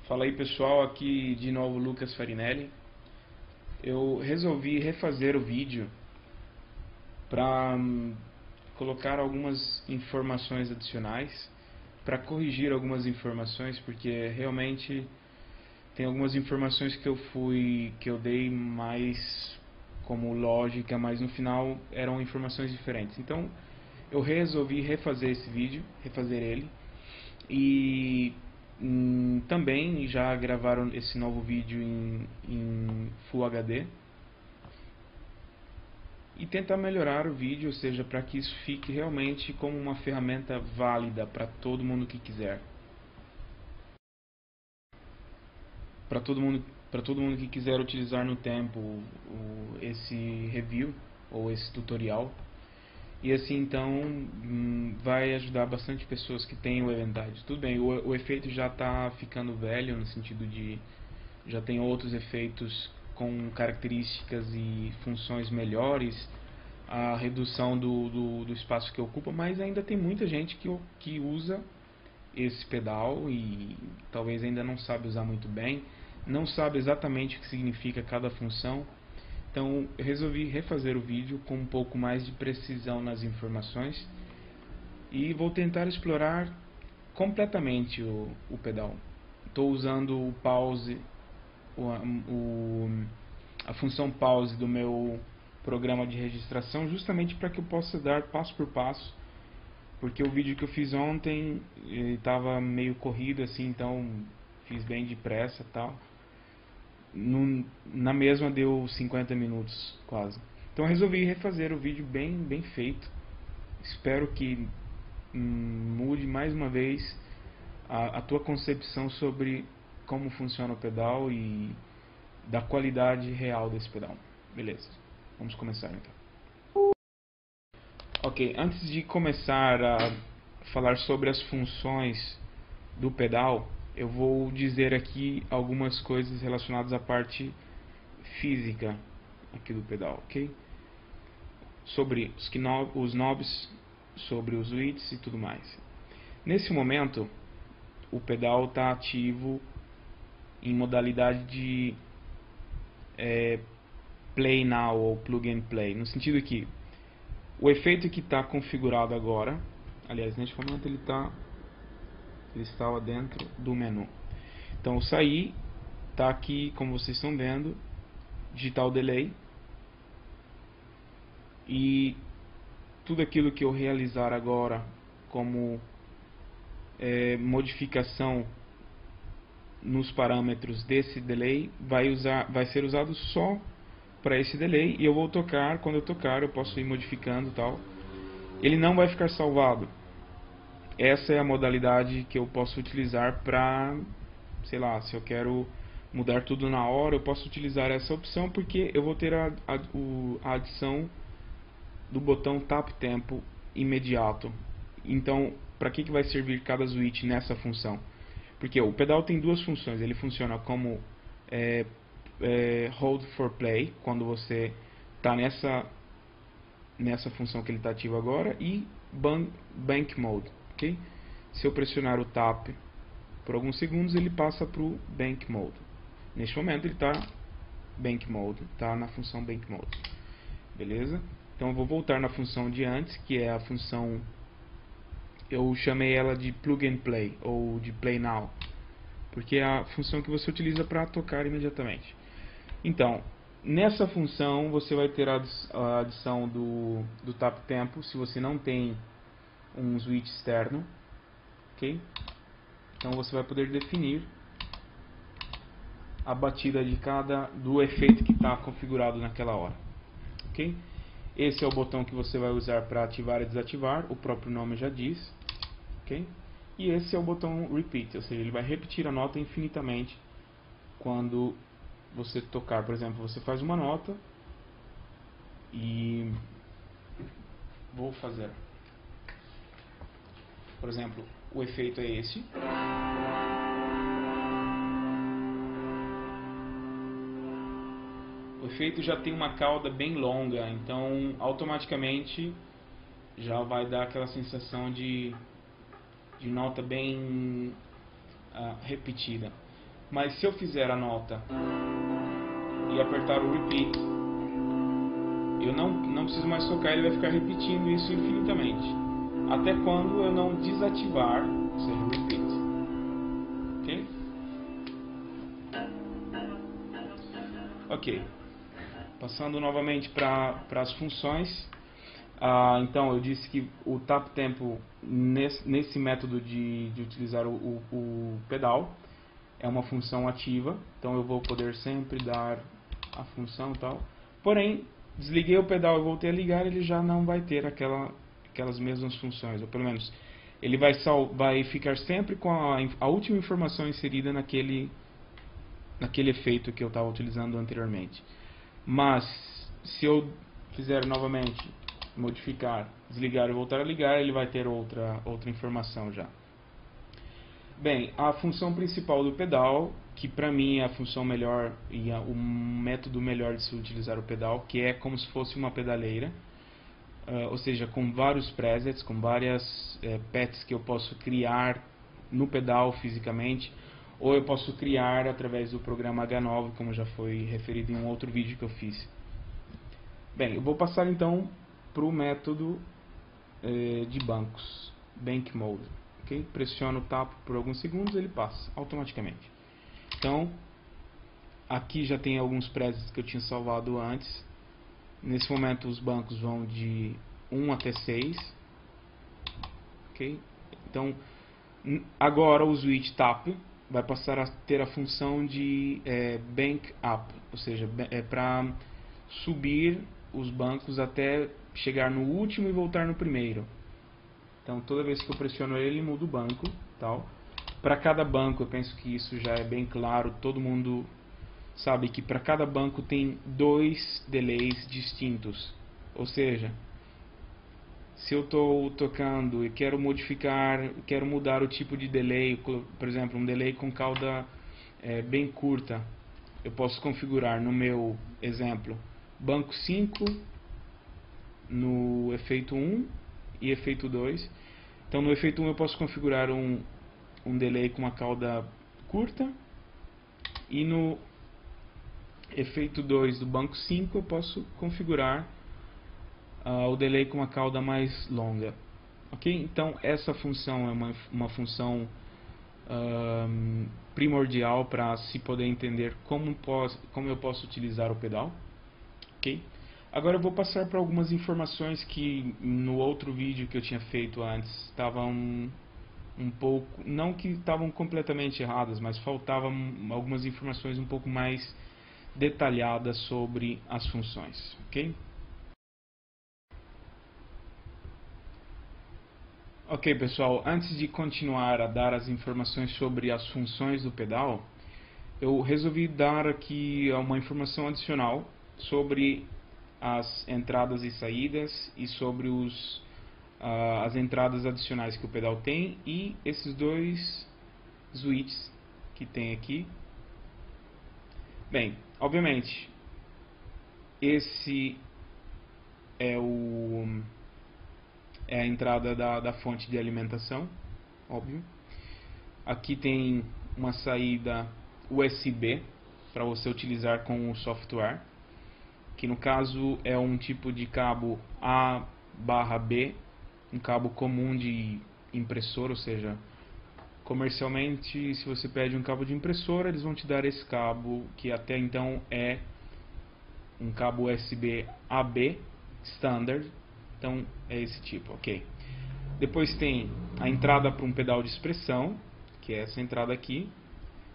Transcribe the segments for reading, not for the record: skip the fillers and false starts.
Fala aí pessoal, aqui de novo Lucas Farinelli. Eu resolvi refazer o vídeo para colocar algumas informações adicionais, para corrigir algumas informações, porque realmente tem algumas informações que eu dei mais como lógica, mas no final eram informações diferentes. Então eu resolvi refazer esse vídeo, refazer ele, e também já gravaram esse novo vídeo em Full HD e tentar melhorar o vídeo, ou seja, para que isso fique realmente como uma ferramenta válida para todo mundo que quiser, para todo mundo que quiser utilizar no tempo esse review ou esse tutorial. E assim então vai ajudar bastante pessoas que têm o Eventide. Tudo bem, o efeito já está ficando velho, no sentido de já tem outros efeitos com características e funções melhores, a redução do espaço que ocupa, mas ainda tem muita gente que usa esse pedal e talvez ainda não sabe usar muito bem, não sabe exatamente o que significa cada função. Então eu resolvi refazer o vídeo com um pouco mais de precisão nas informações e vou tentar explorar completamente o pedal. Estou usando o pause, a função pause do meu programa de registração, justamente para que eu possa dar passo por passo, porque o vídeo que eu fiz ontem estava meio corrido assim, então fiz bem depressa e tal. Na mesma deu 50 minutos quase. Então eu resolvi refazer o vídeo bem feito. Espero que mude mais uma vez a tua concepção sobre como funciona o pedal e da qualidade real desse pedal. Beleza, vamos começar então. Ok, antes de começar a falar sobre as funções do pedal, eu vou dizer aqui algumas coisas relacionadas à parte física aqui do pedal, ok? Sobre os knobs, sobre os switches e tudo mais. Nesse momento, o pedal está ativo em modalidade de Play Now ou Plug and Play, no sentido que o efeito que está configurado agora, aliás, neste momento ele estava dentro do menu. Então eu saí, está aqui como vocês estão vendo, Digital Delay, e tudo aquilo que eu realizar agora como modificação nos parâmetros desse delay vai ser usado só para esse delay, e eu vou tocar, quando eu tocar eu posso ir modificando tal. Ele não vai ficar salvado. Essa é a modalidade que eu posso utilizar para, sei lá, se eu quero mudar tudo na hora, eu posso utilizar essa opção, porque eu vou ter a adição do botão Tap Tempo imediato. Então, para que vai servir cada switch nessa função? Porque o pedal tem duas funções. Ele funciona como Hold for Play, quando você está nessa função que ele está ativo agora, e Bank Mode, ok? Se eu pressionar o Tap por alguns segundos, ele passa para o Bank Mode. Neste momento ele está Bank Mode, está na função Bank Mode, beleza? Então eu vou voltar na função de antes, que é a função, eu chamei ela de Plug and Play ou de Play Now, porque é a função que você utiliza para tocar imediatamente. Então, nessa função você vai ter a adição do Tap Tempo, se você não tem um switch externo, ok? Então você vai poder definir a batida do efeito que está configurado naquela hora, ok? Esse é o botão que você vai usar para ativar e desativar, o próprio nome já diz, ok? E esse é o botão Repeat, ou seja, ele vai repetir a nota infinitamente quando você tocar. Por exemplo, você faz uma nota e vou fazer, por exemplo, o efeito é esse. O efeito já tem uma cauda bem longa, então automaticamente já vai dar aquela sensação de nota bem repetida. Mas se eu fizer a nota e apertar o repeat, eu não preciso mais tocar, ele vai ficar repetindo isso infinitamente, até quando eu não desativar, ou seja, o repeat. Ok? Ok. Passando novamente para as funções. Então, eu disse que o tap tempo nesse método de utilizar o pedal é uma função ativa. Então, eu vou poder sempre dar a função e tal. Porém, desliguei o pedal e voltei a ligar, ele já não vai ter aquelas mesmas funções. Ou pelo menos, ele vai ficar sempre com a última informação inserida naquele efeito que eu estava utilizando anteriormente. Mas, se eu fizer novamente, modificar, desligar e voltar a ligar, ele vai ter outra informação já. Bem, a função principal do pedal, que para mim é a função melhor e o método melhor de se utilizar o pedal, que é como se fosse uma pedaleira, ou seja, com vários presets, com várias pets que eu posso criar no pedal fisicamente, ou eu posso criar através do programa H9, como já foi referido em um outro vídeo que eu fiz. Bem, eu vou passar então para o método de bancos, Bank Mode. Okay? Pressiono o tap por alguns segundos, ele passa automaticamente. Então, aqui já tem alguns presets que eu tinha salvado antes. Nesse momento os bancos vão de 1 até 6. Okay? Então, agora o switch tap vai passar a ter a função de bank up, ou seja, para subir os bancos até chegar no último e voltar no primeiro. Então toda vez que eu pressiono ele muda o banco, tal. Para cada banco, eu penso que isso já é bem claro, todo mundo sabe que para cada banco tem 2 delays distintos. Ou seja, se eu estou tocando e quero mudar o tipo de delay, por exemplo, um delay com cauda bem curta, eu posso configurar no meu exemplo banco 5 no efeito 1 e efeito 2. Então no efeito 1 eu posso configurar um delay com uma cauda curta, e no efeito 2 do banco 5 eu posso configurar o delay com uma cauda mais longa. Ok? Então essa função é uma função primordial para se poder entender como eu posso utilizar o pedal. Ok? Agora eu vou passar para algumas informações que no outro vídeo que eu tinha feito antes estavam um pouco, não que estavam completamente erradas, mas faltavam algumas informações um pouco mais detalhadas sobre as funções. Ok? Ok, pessoal, antes de continuar a dar as informações sobre as funções do pedal, eu resolvi dar aqui uma informação adicional sobre as entradas e saídas e sobre as entradas adicionais que o pedal tem e esses 2 switches que tem aqui. Bem, obviamente, esse é a entrada da fonte de alimentação, óbvio. Aqui tem uma saída USB para você utilizar com o software, que no caso é um tipo de cabo A/B, um cabo comum de impressora, ou seja, comercialmente, se você pede um cabo de impressora, eles vão te dar esse cabo, que até então é um cabo USB AB standard. Então é esse tipo, ok. Depois tem a entrada para um pedal de expressão, que é essa entrada aqui,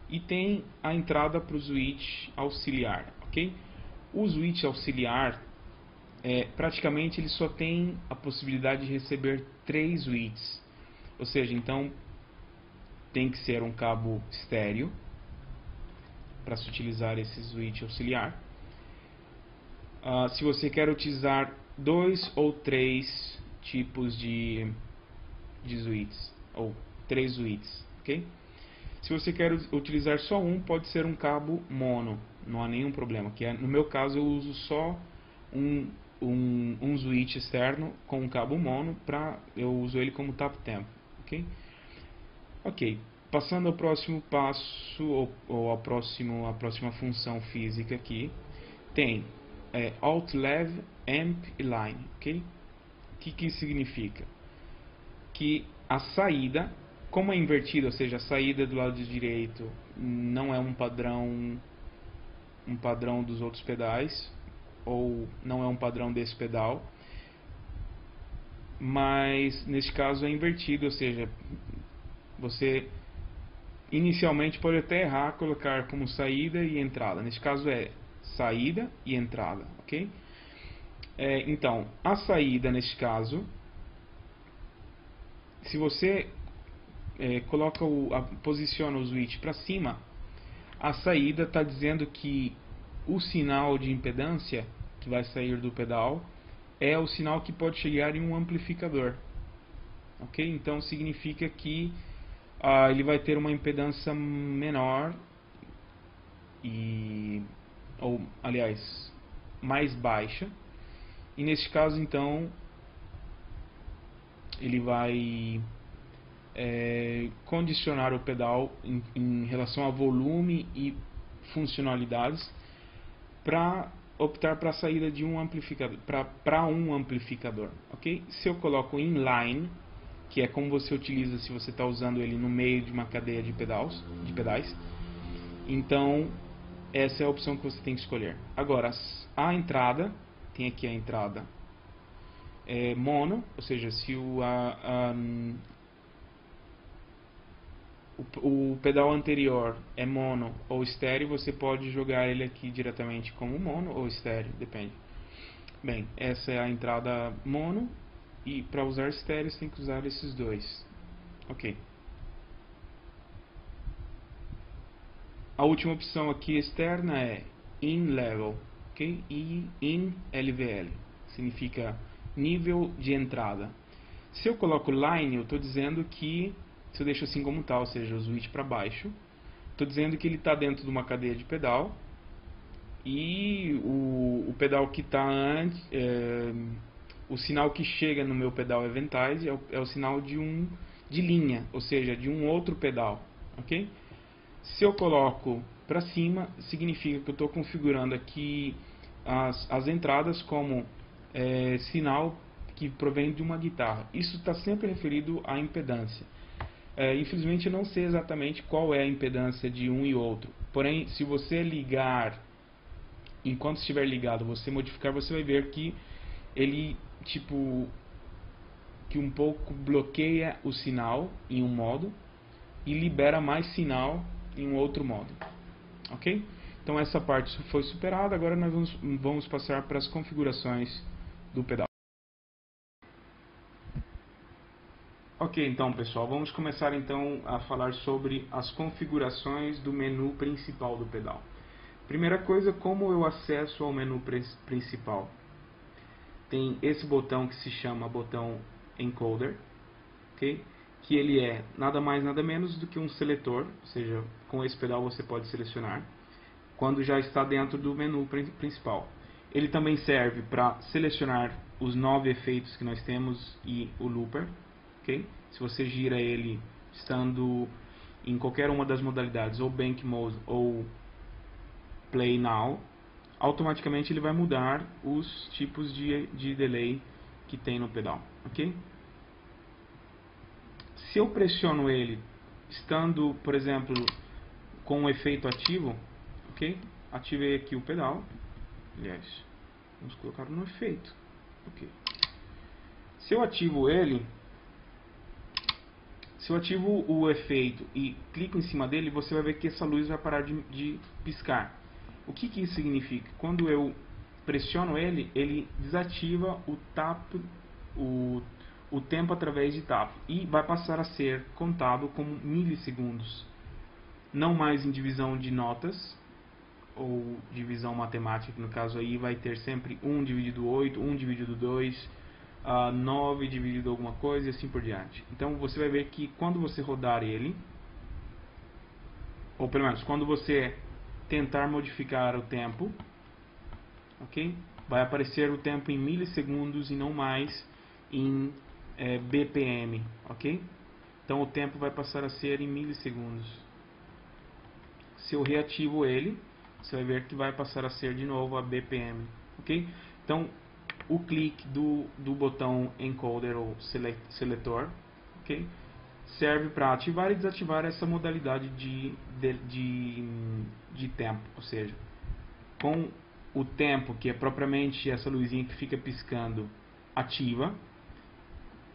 e tem a entrada para o switch auxiliar, ok? O switch auxiliar, praticamente ele só tem a possibilidade de receber 3 switches, ou seja, então tem que ser um cabo estéreo para se utilizar esse switch auxiliar. Se você quer utilizar 2 ou 3 tipos de switches, ou 3 switches, ok? Se você quer utilizar só um, pode ser um cabo mono, não há nenhum problema. No meu caso eu uso só um switch externo com um cabo mono, eu uso ele como tap tempo, ok? Ok. Passando ao próximo passo, ou a próxima função física aqui, tem Alt, Lev, Amp e Line, ok? O que isso significa? Que a saída, como é invertida, ou seja, a saída do lado direito não é um padrão dos outros pedais, ou não é um padrão desse pedal, mas neste caso é invertido, ou seja, você inicialmente pode até errar, colocar como saída e entrada. Neste caso é saída e entrada, ok? Então, a saída neste caso, se você posiciona o switch para cima, a saída está dizendo que o sinal de impedância que vai sair do pedal é o sinal que pode chegar em um amplificador, ok? Então significa que ele vai ter uma impedância menor ou aliás mais baixa, e neste caso então ele vai condicionar o pedal em relação a volume e funcionalidades para optar para a saída de um amplificador, para um amplificador, ok? Se eu coloco inline, que é como você utiliza se você está usando ele no meio de uma cadeia de pedais, então essa é a opção que você tem que escolher. Agora, a entrada, tem aqui a entrada mono, ou seja, se o pedal anterior é mono ou estéreo, você pode jogar ele aqui diretamente como mono ou estéreo, depende. Bem, essa é a entrada mono, e para usar estéreo você tem que usar esses dois. Ok. A última opção aqui externa é in level, ok? E in LVL, significa nível de entrada. Se eu coloco line, eu estou dizendo que, se eu deixo assim como está, ou seja, o switch para baixo, estou dizendo que ele está dentro de uma cadeia de pedal, e o pedal que está antes, o sinal que chega no meu pedal Eventide é o sinal de linha, ou seja, de um outro pedal, ok? Se eu coloco para cima, significa que eu estou configurando aqui as entradas como sinal que provém de uma guitarra. Isso está sempre referido à impedância. Infelizmente eu não sei exatamente qual é a impedância de um e outro. Porém, se você ligar, enquanto estiver ligado, você modificar, você vai ver que ele que um pouco bloqueia o sinal em um modo e libera mais sinal em um outro modo, ok? Então essa parte foi superada. Agora nós vamos passar para as configurações do pedal. Ok, então pessoal, vamos começar então a falar sobre as configurações do menu principal do pedal. Primeira coisa, como eu acesso ao menu principal? Tem esse botão que se chama botão encoder, ok? Que ele é nada mais nada menos do que um seletor, ou seja, com esse pedal você pode selecionar quando já está dentro do menu principal. Ele também serve para selecionar os 9 efeitos que nós temos e o looper, ok? Se você gira ele estando em qualquer uma das modalidades, ou Bank Mode ou Play Now, automaticamente ele vai mudar os tipos de delay que tem no pedal, ok? Se eu pressiono ele estando, por exemplo, com um efeito ativo, ok? Ativei aqui o pedal, aliás, vamos colocar no efeito, ok? Se eu ativo ele, se eu ativo o efeito e clico em cima dele, você vai ver que essa luz vai parar de piscar. O que isso significa? Quando eu pressiono ele, ele desativa o tap, o tempo através de tap, e vai passar a ser contado como milissegundos, não mais em divisão de notas ou divisão matemática, que no caso aí vai ter sempre 1 dividido 8, 1 dividido 2, 9 dividido alguma coisa e assim por diante. Então você vai ver que quando você rodar ele, ou pelo menos quando você tentar modificar o tempo, ok? Vai aparecer o tempo em milissegundos e não mais em BPM, ok? Então o tempo vai passar a ser em milissegundos. Se eu reativo ele, você vai ver que vai passar a ser de novo a BPM, ok? Então o clique do botão encoder ou seletor, ok? Serve para ativar e desativar essa modalidade de tempo, ou seja, com o tempo, que é propriamente essa luzinha que fica piscando, ativa,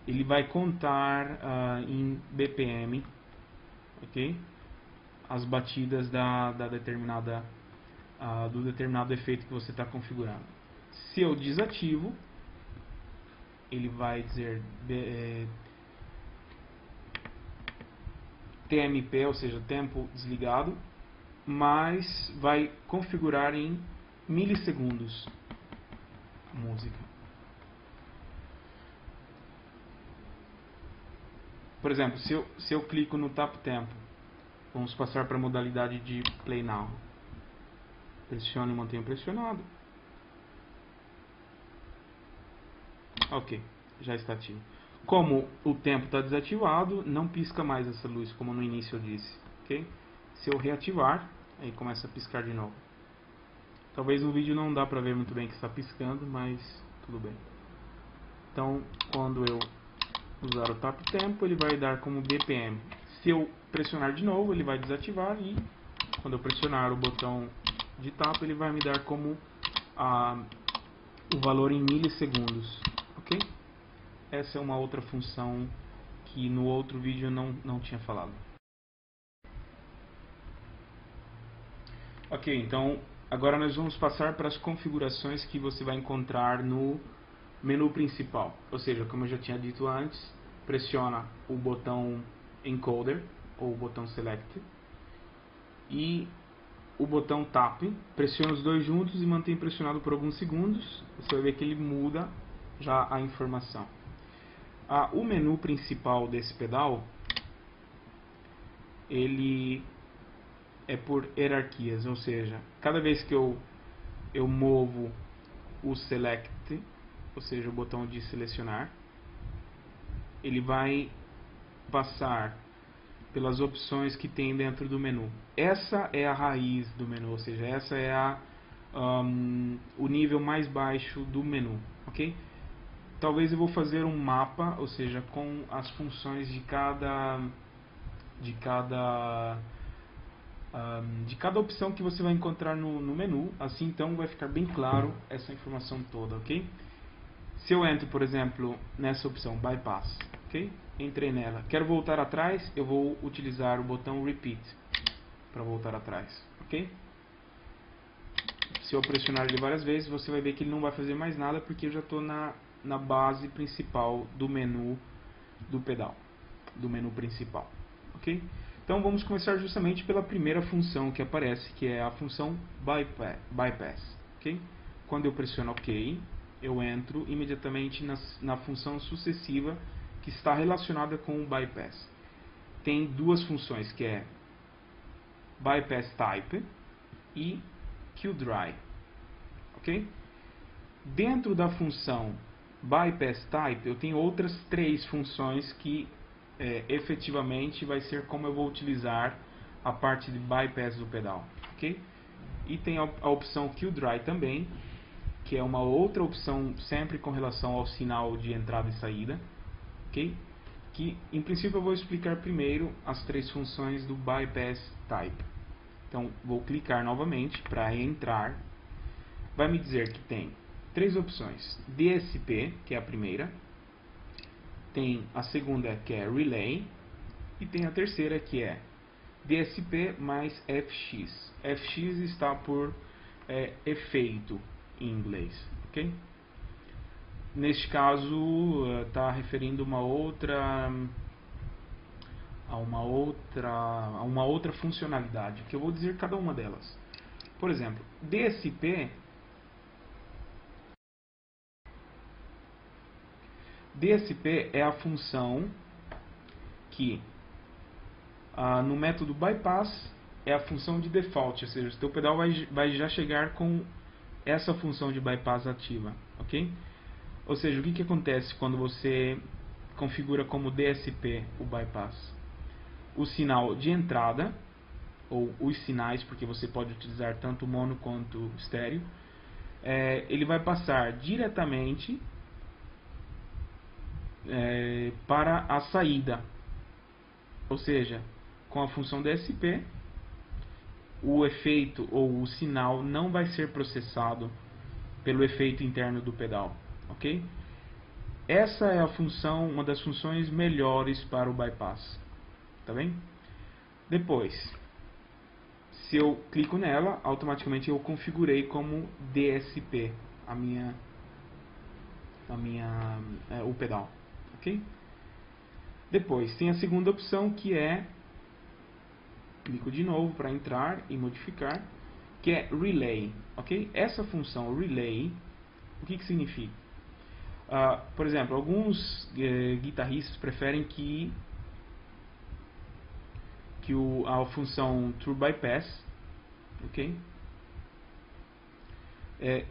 ele vai contar em BPM, ok? As batidas do determinado efeito que você está configurando. Se eu desativo, ele vai dizer TMP, ou seja, tempo desligado, mas vai configurar em milissegundos a música. Por exemplo, se eu clico no Tap Tempo, vamos passar para a modalidade de Play Now. Pressiono e mantenho pressionado. Ok, já está ativo. Como o tempo está desativado, não pisca mais essa luz, como no início eu disse. Okay? Se eu reativar, aí começa a piscar de novo. Talvez no vídeo não dá para ver muito bem que está piscando, mas tudo bem. Então, quando eu usar o Tap Tempo, ele vai dar como BPM. Se eu pressionar de novo, ele vai desativar, e quando eu pressionar o botão de tapa, ele vai me dar como o valor em milissegundos, ok? Essa é uma outra função que no outro vídeo eu não tinha falado. Ok, então agora nós vamos passar para as configurações que você vai encontrar no menu principal. Ou seja, como eu já tinha dito antes, pressiona o botão encoder ou o botão select e o botão tap, pressiona os dois juntos e mantém pressionado por alguns segundos. Você vai ver que ele muda já a informação. O menu principal desse pedal, ele é por hierarquias, ou seja, cada vez que eu movo o select, ou seja, o botão de selecionar, ele vai passar pelas opções que tem dentro do menu. Essa é a raiz do menu, ou seja, essa é o nível mais baixo do menu, ok? Talvez eu vou fazer um mapa, ou seja, com as funções de cada opção que você vai encontrar no menu. Assim, então, vai ficar bem claro essa informação toda, ok? Se eu entro, por exemplo, nessa opção Bypass, ok? Entrei nela. Quero voltar atrás, eu vou utilizar o botão Repeat para voltar atrás, ok? Se eu pressionar ele várias vezes, você vai ver que ele não vai fazer mais nada, porque eu já estou na base principal do menu do pedal, do menu principal, ok? Então vamos começar justamente pela primeira função que aparece, que é a função Bypass, ok? Quando eu pressiono OK, eu entro imediatamente na função sucessiva que está relacionada com o Bypass. Tem duas funções, que é Bypass Type e Q-Dry, ok? Dentro da função Bypass Type, eu tenho outras três funções que efetivamente vai ser como eu vou utilizar a parte de bypass do pedal, ok? E tem a opção Q-Dry também, que é uma outra opção sempre com relação ao sinal de entrada e saída, ok? Que em princípio eu vou explicar primeiro as três funções do Bypass Type. Então vou clicar novamente para entrar. Vai me dizer que tem três opções: DSP, que é a primeira, tem a segunda, que é Relay, e tem a terceira, que é DSP mais FX. FX está por efeito em inglês, ok? Neste caso está referindo a uma outra funcionalidade, que eu vou dizer cada uma delas. Por exemplo, DSP é a função que no método bypass é a função de default, ou seja, o teu pedal vai já chegar com essa função de bypass ativa, ok? Ou seja, o que acontece quando você configura como DSP o bypass o sinal de entrada, ou os sinais, porque você pode utilizar tanto mono quanto estéreo. Ele vai passar diretamente para a saída, ou seja, com a função DSP, o efeito ou o sinal não vai ser processado pelo efeito interno do pedal, ok? Essa é a função, uma das funções melhores para o bypass, tá bem? Depois, se eu clico nela, automaticamente eu configurei como DSP o pedal, ok? Depois tem a segunda opção, que é, clico de novo para entrar e modificar, que é Relay, ok? Essa função Relay, o que significa? Por exemplo, alguns guitarristas preferem que a função True Bypass, ok,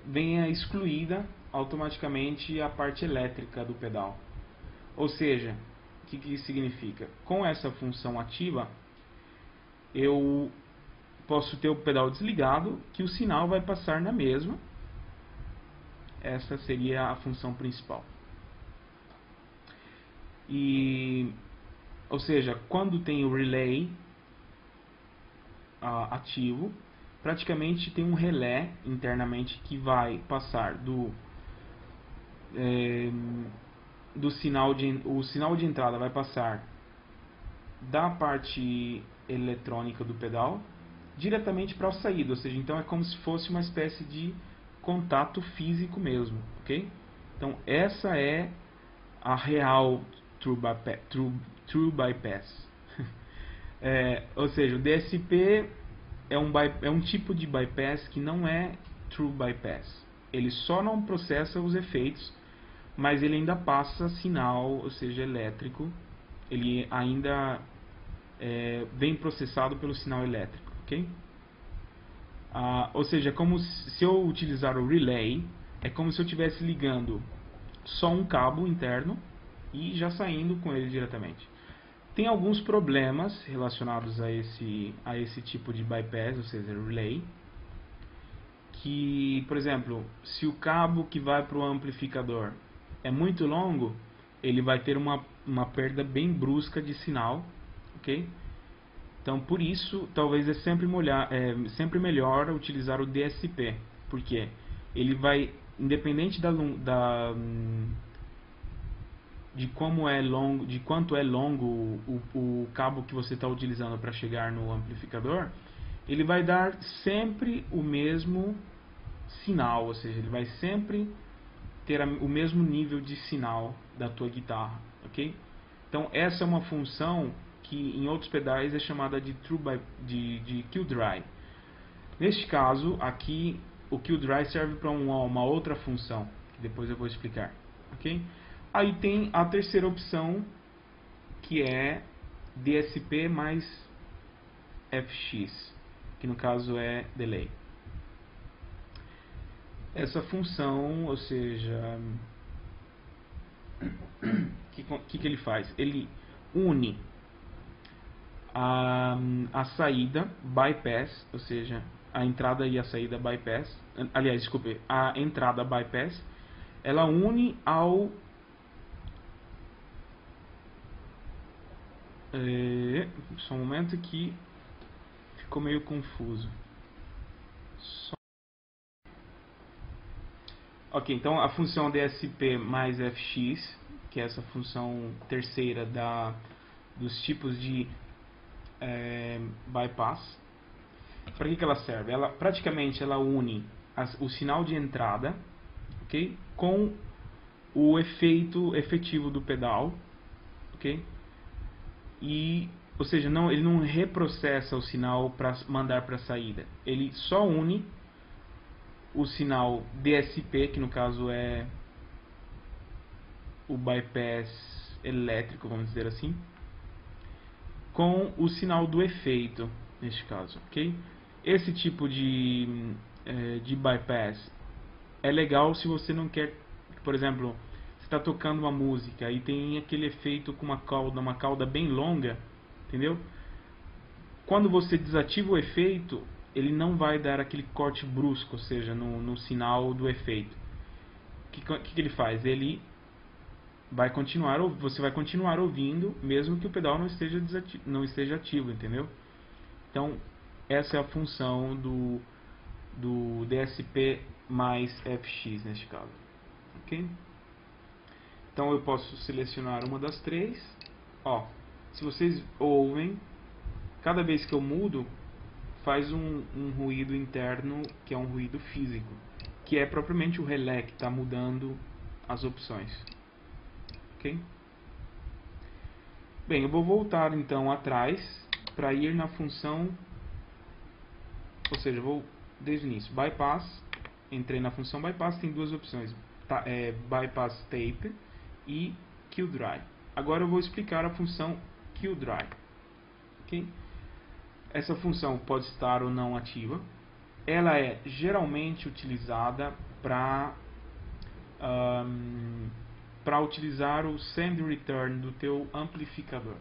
venha excluída automaticamente a parte elétrica do pedal. Ou seja, o que isso significa? Com essa função ativa, eu posso ter o pedal desligado, que o sinal vai passar na mesma. Essa seria a função principal. Ou seja, quando tem o relay ativo, praticamente tem um relé internamente que vai passar o sinal de entrada vai passar da parte eletrônica do pedal diretamente para a saída, ou seja, então é como se fosse uma espécie de contato físico mesmo, ok? Então essa é a real True Bypass. Ou seja, o DSP é um tipo de bypass que não é True Bypass. Ele só não processa os efeitos, mas ele ainda passa sinal, ou seja, elétrico. Ele ainda vem processado pelo sinal elétrico, ok? Ou seja, como se eu utilizar o relay, é como se eu estivesse ligando só um cabo interno e já saindo com ele diretamente. Tem alguns problemas relacionados a esse tipo de bypass, ou seja, relay, que, por exemplo, se o cabo que vai para o amplificador é muito longo, ele vai ter uma perda bem brusca de sinal, ok? Então, por isso, talvez é sempre melhor utilizar o DSP, porque ele vai, independente de quanto é longo o cabo que você está utilizando para chegar no amplificador, ele vai dar sempre o mesmo sinal, ou seja, ele vai sempre ter o mesmo nível de sinal da tua guitarra, ok? Então essa é uma função que em outros pedais é chamada de Kill Dry. Neste caso aqui, o Kill Dry serve para uma outra função, que depois eu vou explicar, ok? Aí tem a terceira opção, que é DSP mais FX, que no caso é Delay. Essa função, ou seja, o que ele faz? Ele une a saída bypass, ou seja, a entrada e a saída bypass, aliás, desculpe, a entrada bypass, ela une ao só um momento que ficou meio confuso. Ok, então a função DSP mais FX, que é essa função terceira dos tipos de bypass, para que ela serve? Praticamente ela une o sinal de entrada, ok, com o efeito efetivo do pedal, ok? Ou seja, ele não reprocessa o sinal para mandar para a saída. Ele só une o sinal DSP, que no caso é o bypass elétrico, vamos dizer assim, com o sinal do efeito, neste caso, ok? Esse tipo de bypass é legal se você não quer, por exemplo, está tocando uma música e tem aquele efeito com uma cauda bem longa, entendeu? Quando você desativa o efeito, ele não vai dar aquele corte brusco, ou seja, no sinal do efeito. O que ele faz? Ele vai continuar, você vai continuar ouvindo, mesmo que o pedal não esteja ativo, entendeu? Então, essa é a função do DSP mais FX neste caso. Ok? Então eu posso selecionar uma das três. Ó, se vocês ouvem, cada vez que eu mudo, faz um ruído interno, que é um ruído físico, que é propriamente o relé que está mudando as opções. Ok? Bem, eu vou voltar então atrás para ir na função, ou seja, vou desde o início, bypass, entrei na função bypass, tem duas opções, bypass tape e kill dry. Agora eu vou explicar a função kill dry. Okay? Essa função pode estar ou não ativa. Ela é geralmente utilizada para utilizar o send return do teu amplificador.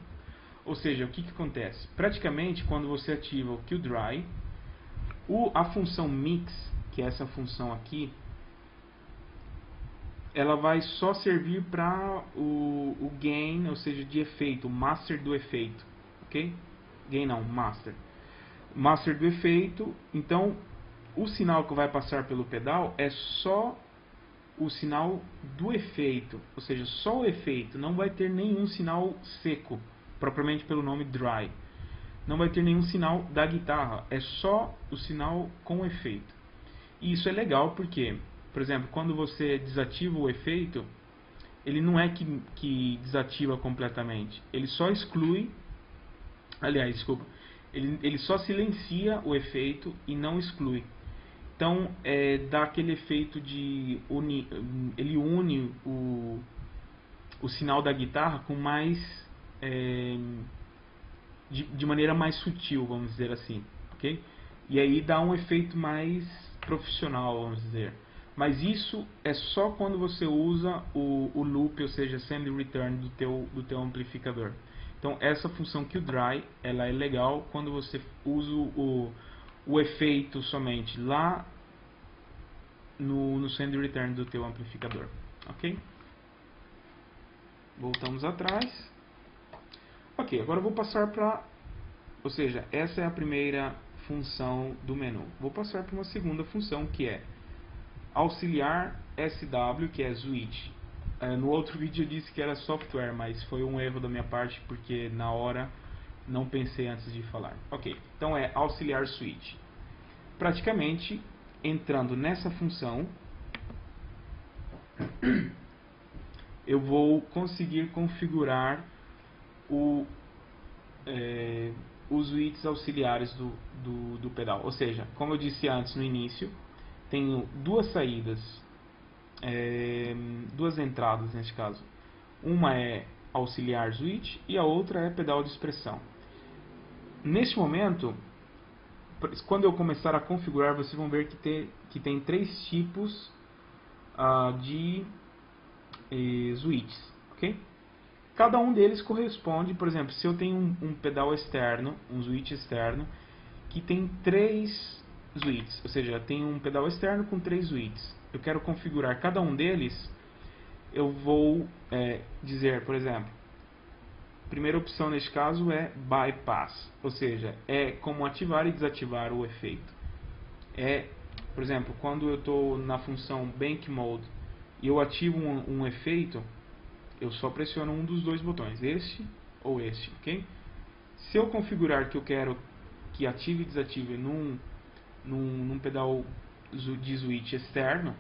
Ou seja, o que acontece? Praticamente quando você ativa o kill dry, a função mix, que é essa função aqui, ela vai só servir para o gain, ou seja, de efeito, o master do efeito, ok? Gain não, master. Master do efeito, então o sinal que vai passar pelo pedal é só o sinal do efeito, ou seja, só o efeito, não vai ter nenhum sinal seco, propriamente pelo nome dry. Não vai ter nenhum sinal da guitarra, é só o sinal com efeito. E isso é legal porque, por exemplo, quando você desativa o efeito, ele não é que desativa completamente, ele só exclui, aliás, desculpa, ele só silencia o efeito e não exclui. Então, dá aquele efeito de ele une o sinal da guitarra com mais de maneira mais sutil, vamos dizer assim, ok? E aí dá um efeito mais profissional, vamos dizer. Mas isso é só quando você usa o loop, ou seja, send return do teu amplificador. Então essa função kill dry, ela é legal quando você usa o efeito somente lá no send return do teu amplificador, ok? Voltamos atrás. Ok, agora eu vou passar para, ou seja, essa é a primeira função do menu. Vou passar para uma segunda função que é auxiliar SW, que é switch. No outro vídeo eu disse que era software, mas foi um erro da minha parte porque na hora não pensei antes de falar. Ok, então é auxiliar switch. Praticamente, entrando nessa função, eu vou conseguir configurar os switches auxiliares do pedal. Ou seja, como eu disse antes no início, tenho duas saídas, duas entradas neste caso. Uma é auxiliar switch e a outra é pedal de expressão. Neste momento, quando eu começar a configurar, vocês vão ver que tem três tipos de switches, ok? Cada um deles corresponde, por exemplo, se eu tenho um pedal externo, um switch externo, que tem três switches, ou seja, tem um pedal externo com três switches. Eu quero configurar cada um deles, eu vou dizer, por exemplo, a primeira opção neste caso é bypass, ou seja, é como ativar e desativar o efeito. Por exemplo, quando eu estou na função Bank Mode e eu ativo um efeito, eu só pressiono um dos dois botões, este ou este, ok? Se eu configurar que eu quero que ative e desative num pedal de switch externo,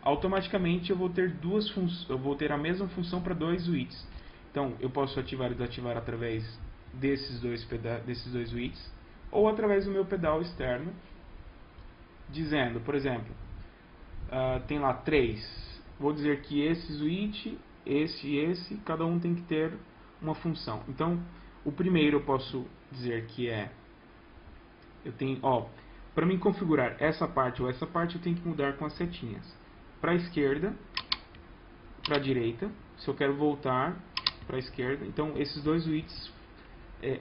automaticamente eu vou ter a mesma função para dois switches. Então eu posso ativar e desativar através desses dois switches ou através do meu pedal externo, dizendo, por exemplo, tem lá três. Vou dizer que esse switch, esse e esse, cada um tem que ter uma função. Então, o primeiro eu posso dizer que para mim configurar essa parte ou essa parte, eu tenho que mudar com as setinhas. Para a esquerda, para a direita, se eu quero voltar para a esquerda. Então esses dois switches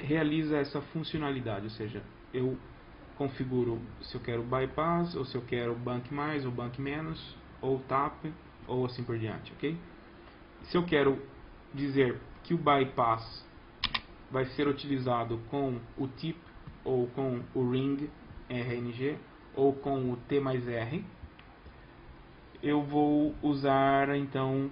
realizam essa funcionalidade, ou seja, eu configuro se eu quero bypass, ou se eu quero bank mais ou bank menos, ou tap, ou assim por diante, ok? Se eu quero dizer que o bypass vai ser utilizado com o tip, ou com o ring, RNG, ou com o T mais R, eu vou usar então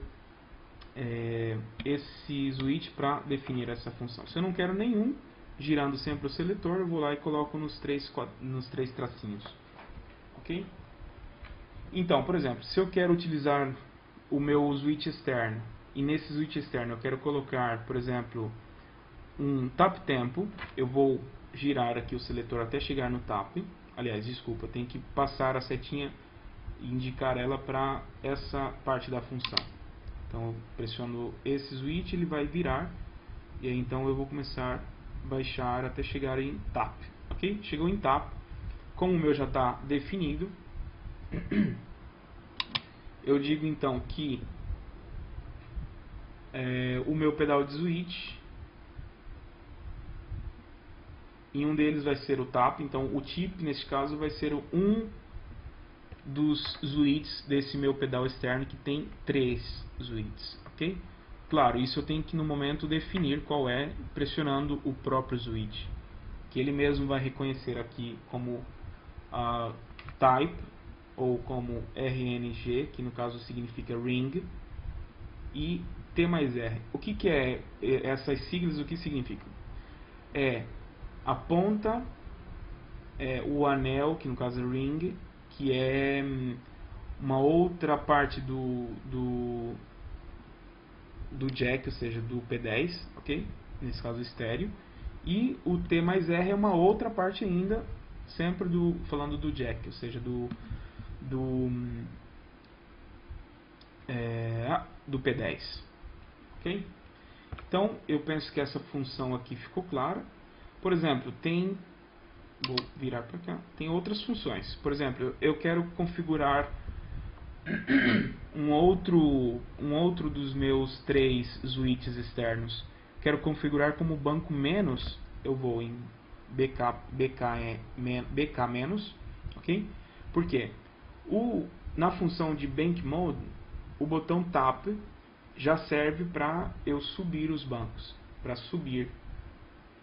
esse switch para definir essa função. Se eu não quero nenhum, girando sempre o seletor, eu vou lá e coloco nos três tracinhos. Ok? Então, por exemplo, se eu quero utilizar o meu switch externo, e nesse switch externo eu quero colocar, por exemplo, um tap tempo, eu vou girar aqui o seletor até chegar no tap. Aliás, desculpa, tem que passar a setinha e indicar ela para essa parte da função. Então eu pressiono esse switch, ele vai virar, e aí então eu vou começar a baixar até chegar em tap. Ok? Chegou em tap, como o meu já está definido, eu digo então que o meu pedal de switch, em um deles vai ser o tap, então o tip nesse caso vai ser um dos switches desse meu pedal externo, que tem 3 switches, ok? Claro, isso eu tenho que no momento definir qual é, pressionando o próprio switch, que ele mesmo vai reconhecer aqui como type, ou como RNG, que no caso significa ring, e T mais R. O que é essas siglas, o que significam? A ponta, o anel, que no caso é ring, que é uma outra parte do jack, ou seja, do P10, ok? Nesse caso estéreo. E o T mais R é uma outra parte ainda, sempre falando do jack, ou seja, do P10, ok? Então eu penso que essa função aqui ficou clara. Por exemplo, vou virar para cá, tem outras funções. Por exemplo, eu quero configurar um outro dos meus 3 switches externos. Quero configurar como banco menos, eu vou em BK menos, ok? Por quê? Na função de bank mode, o botão tap já serve para eu subir os bancos, para subir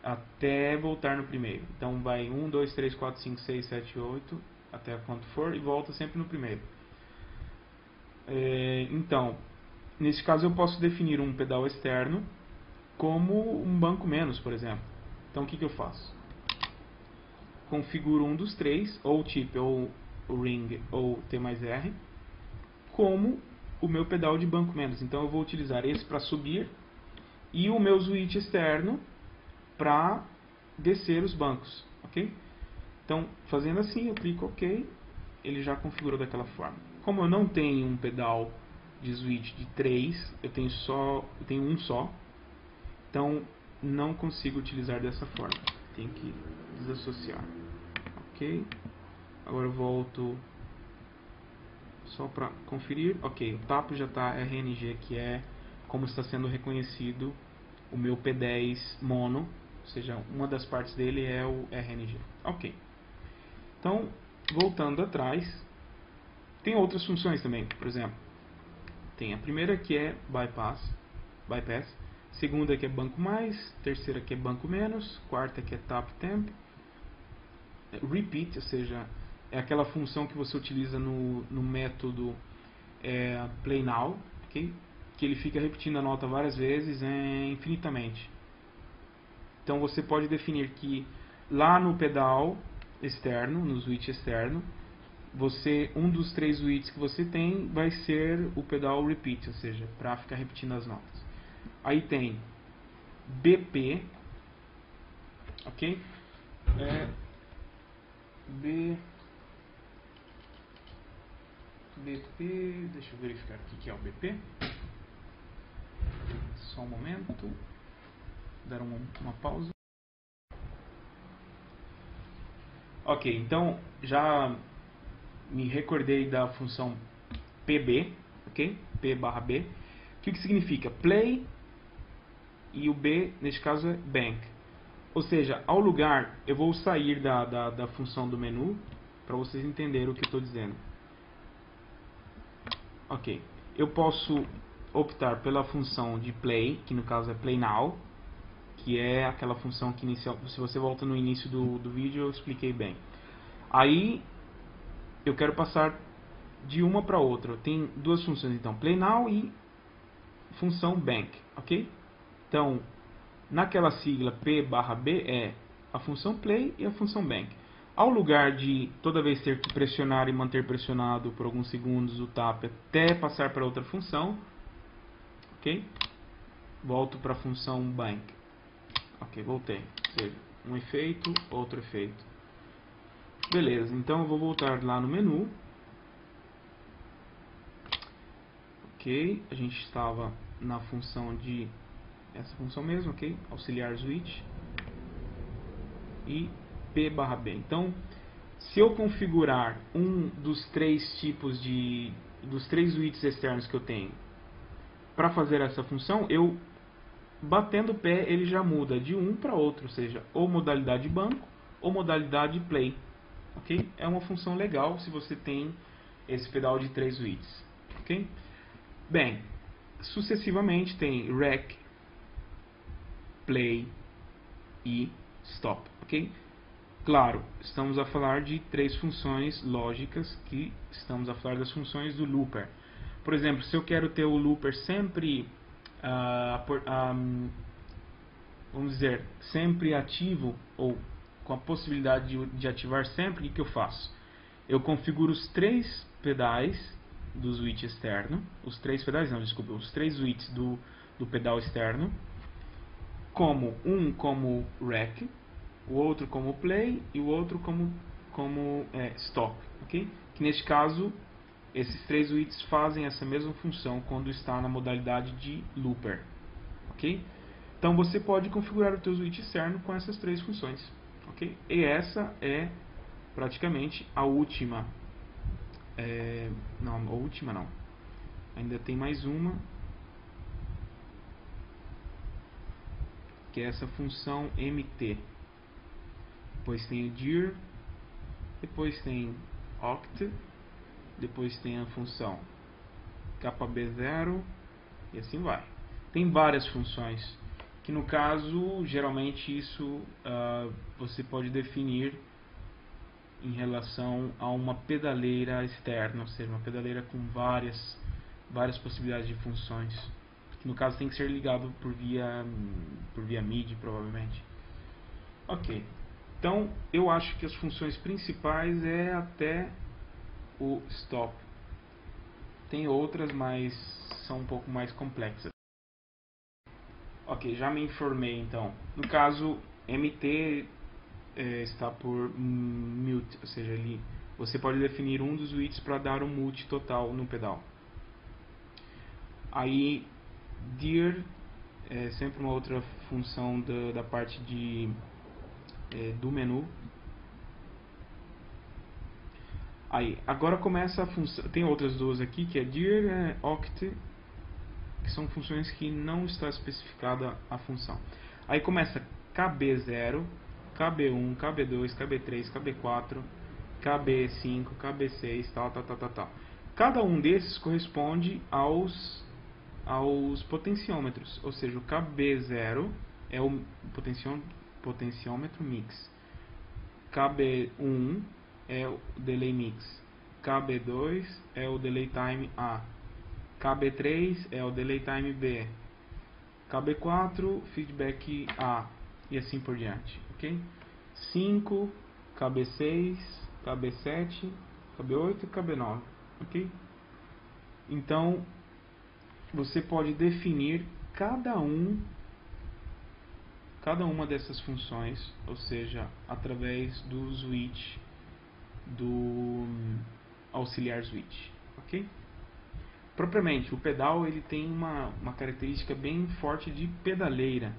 até voltar no primeiro. Então vai 1, 2, 3, 4, 5, 6, 7, 8, até quanto for, e volta sempre no primeiro. Então, nesse caso eu posso definir um pedal externo como um banco menos, por exemplo. Então o que eu faço? Configuro um dos 3, ou o tip, ou o ring, ou T mais R, como o meu pedal de banco menos. Então eu vou utilizar esse para subir e o meu switch externo para descer os bancos, ok? Então, fazendo assim, eu clico OK, ele já configurou daquela forma. Como eu não tenho um pedal de switch de 3, eu tenho um só, então não consigo utilizar dessa forma. Tem que desassociar. Ok, agora eu volto só para conferir. Ok, o tapo já está RNG, que é como está sendo reconhecido o meu P10 mono, ou seja, uma das partes dele é o RNG. Ok, então voltando atrás, tem outras funções também. Por exemplo, tem a primeira que é bypass, segunda que é banco mais, terceira que é banco menos, quarta que é tap temp, repeat, ou seja, é aquela função que você utiliza no método play now, okay? Que ele fica repetindo a nota várias vezes infinitamente. Então você pode definir que lá no pedal externo, no switch externo, um dos 3 switches que você tem vai ser o pedal repeat, ou seja, para ficar repetindo as notas. Aí tem BP, ok? BP, deixa eu verificar aqui que é o BP. Só um momento, dar uma pausa. Ok, então já me recordei da função PB, ok? P barra B. O que significa? Play e o B, neste caso, é bank. Ou seja, ao lugar, eu vou sair da função do menu para vocês entenderem o que eu estou dizendo. Ok. Eu posso optar pela função de play, que no caso é play now, que é aquela função que inicial, se você volta no início do vídeo eu expliquei bem. Aí eu quero passar de uma para outra. Tem duas funções então, play now e função bank, ok? Então, naquela sigla P/B é a função play e a função bank. Ao lugar de toda vez ter que pressionar e manter pressionado por alguns segundos o tap até passar para outra função, ok? Volto para a função bank. Ok, voltei. Ou seja, um efeito, outro efeito. Beleza, então eu vou voltar lá no menu. Ok, a gente estava na função de... essa função mesmo, ok? Auxiliar switch. E P/B. Então, se eu configurar um dos três tipos de... dos três switches externos que eu tenho para fazer essa função, eu batendo o pé ele já muda de um para outro, ou seja, ou modalidade banco ou modalidade play, ok? É uma função legal se você tem esse pedal de 3 switches, ok? Bem, sucessivamente tem rec, play e stop, ok? Claro, estamos a falar de três funções lógicas, que estamos a falar das funções do looper. Por exemplo, se eu quero ter o looper sempre vamos dizer, sempre ativo, ou com a possibilidade de ativar sempre, o que eu faço? Eu configuro os três pedais do switch externo, os três switches do pedal externo, como um como rec, o outro como play e o outro como stop, ok? Que neste caso, esses três switches fazem essa mesma função quando está na modalidade de looper, ok? Então você pode configurar o teu switch externo com essas três funções, ok? E essa é praticamente a última. Não, a última não. Ainda tem mais uma, que é essa função MT. Depois tem o dir, depois tem oct, depois tem a função KB0 e assim vai. Tem várias funções, que no caso, geralmente isso você pode definir em relação a uma pedaleira externa, ou seja, uma pedaleira com várias possibilidades de funções, que no caso tem que ser ligado por via MIDI, provavelmente. Ok, então eu acho que as funções principais é até o stop. Tem outras, mas são um pouco mais complexas. Ok, já me informei então. No caso, MT está por mute, ou seja, você pode definir um dos switches para dar um mute total no pedal. Aí, dir é sempre uma outra função da parte do menu. Aí, agora começa a função, tem outras duas aqui, que é dir e oct, que são funções que não está especificada a função. Aí começa KB0, KB1, KB2, KB3, KB4, KB5, KB6, tal. Cada um desses corresponde aos potenciômetros, ou seja, o KB0 é o potenciômetro mix, KB1 é o delay mix, KB2 é o delay time A, KB3 é o delay time B, KB4 feedback A e assim por diante, ok? 5, KB6, KB7, KB8 e KB9, ok? Então você pode definir cada uma dessas funções, ou seja, através do switch, do auxiliar switch, ok? Propriamente, o pedal ele tem uma característica bem forte de pedaleira,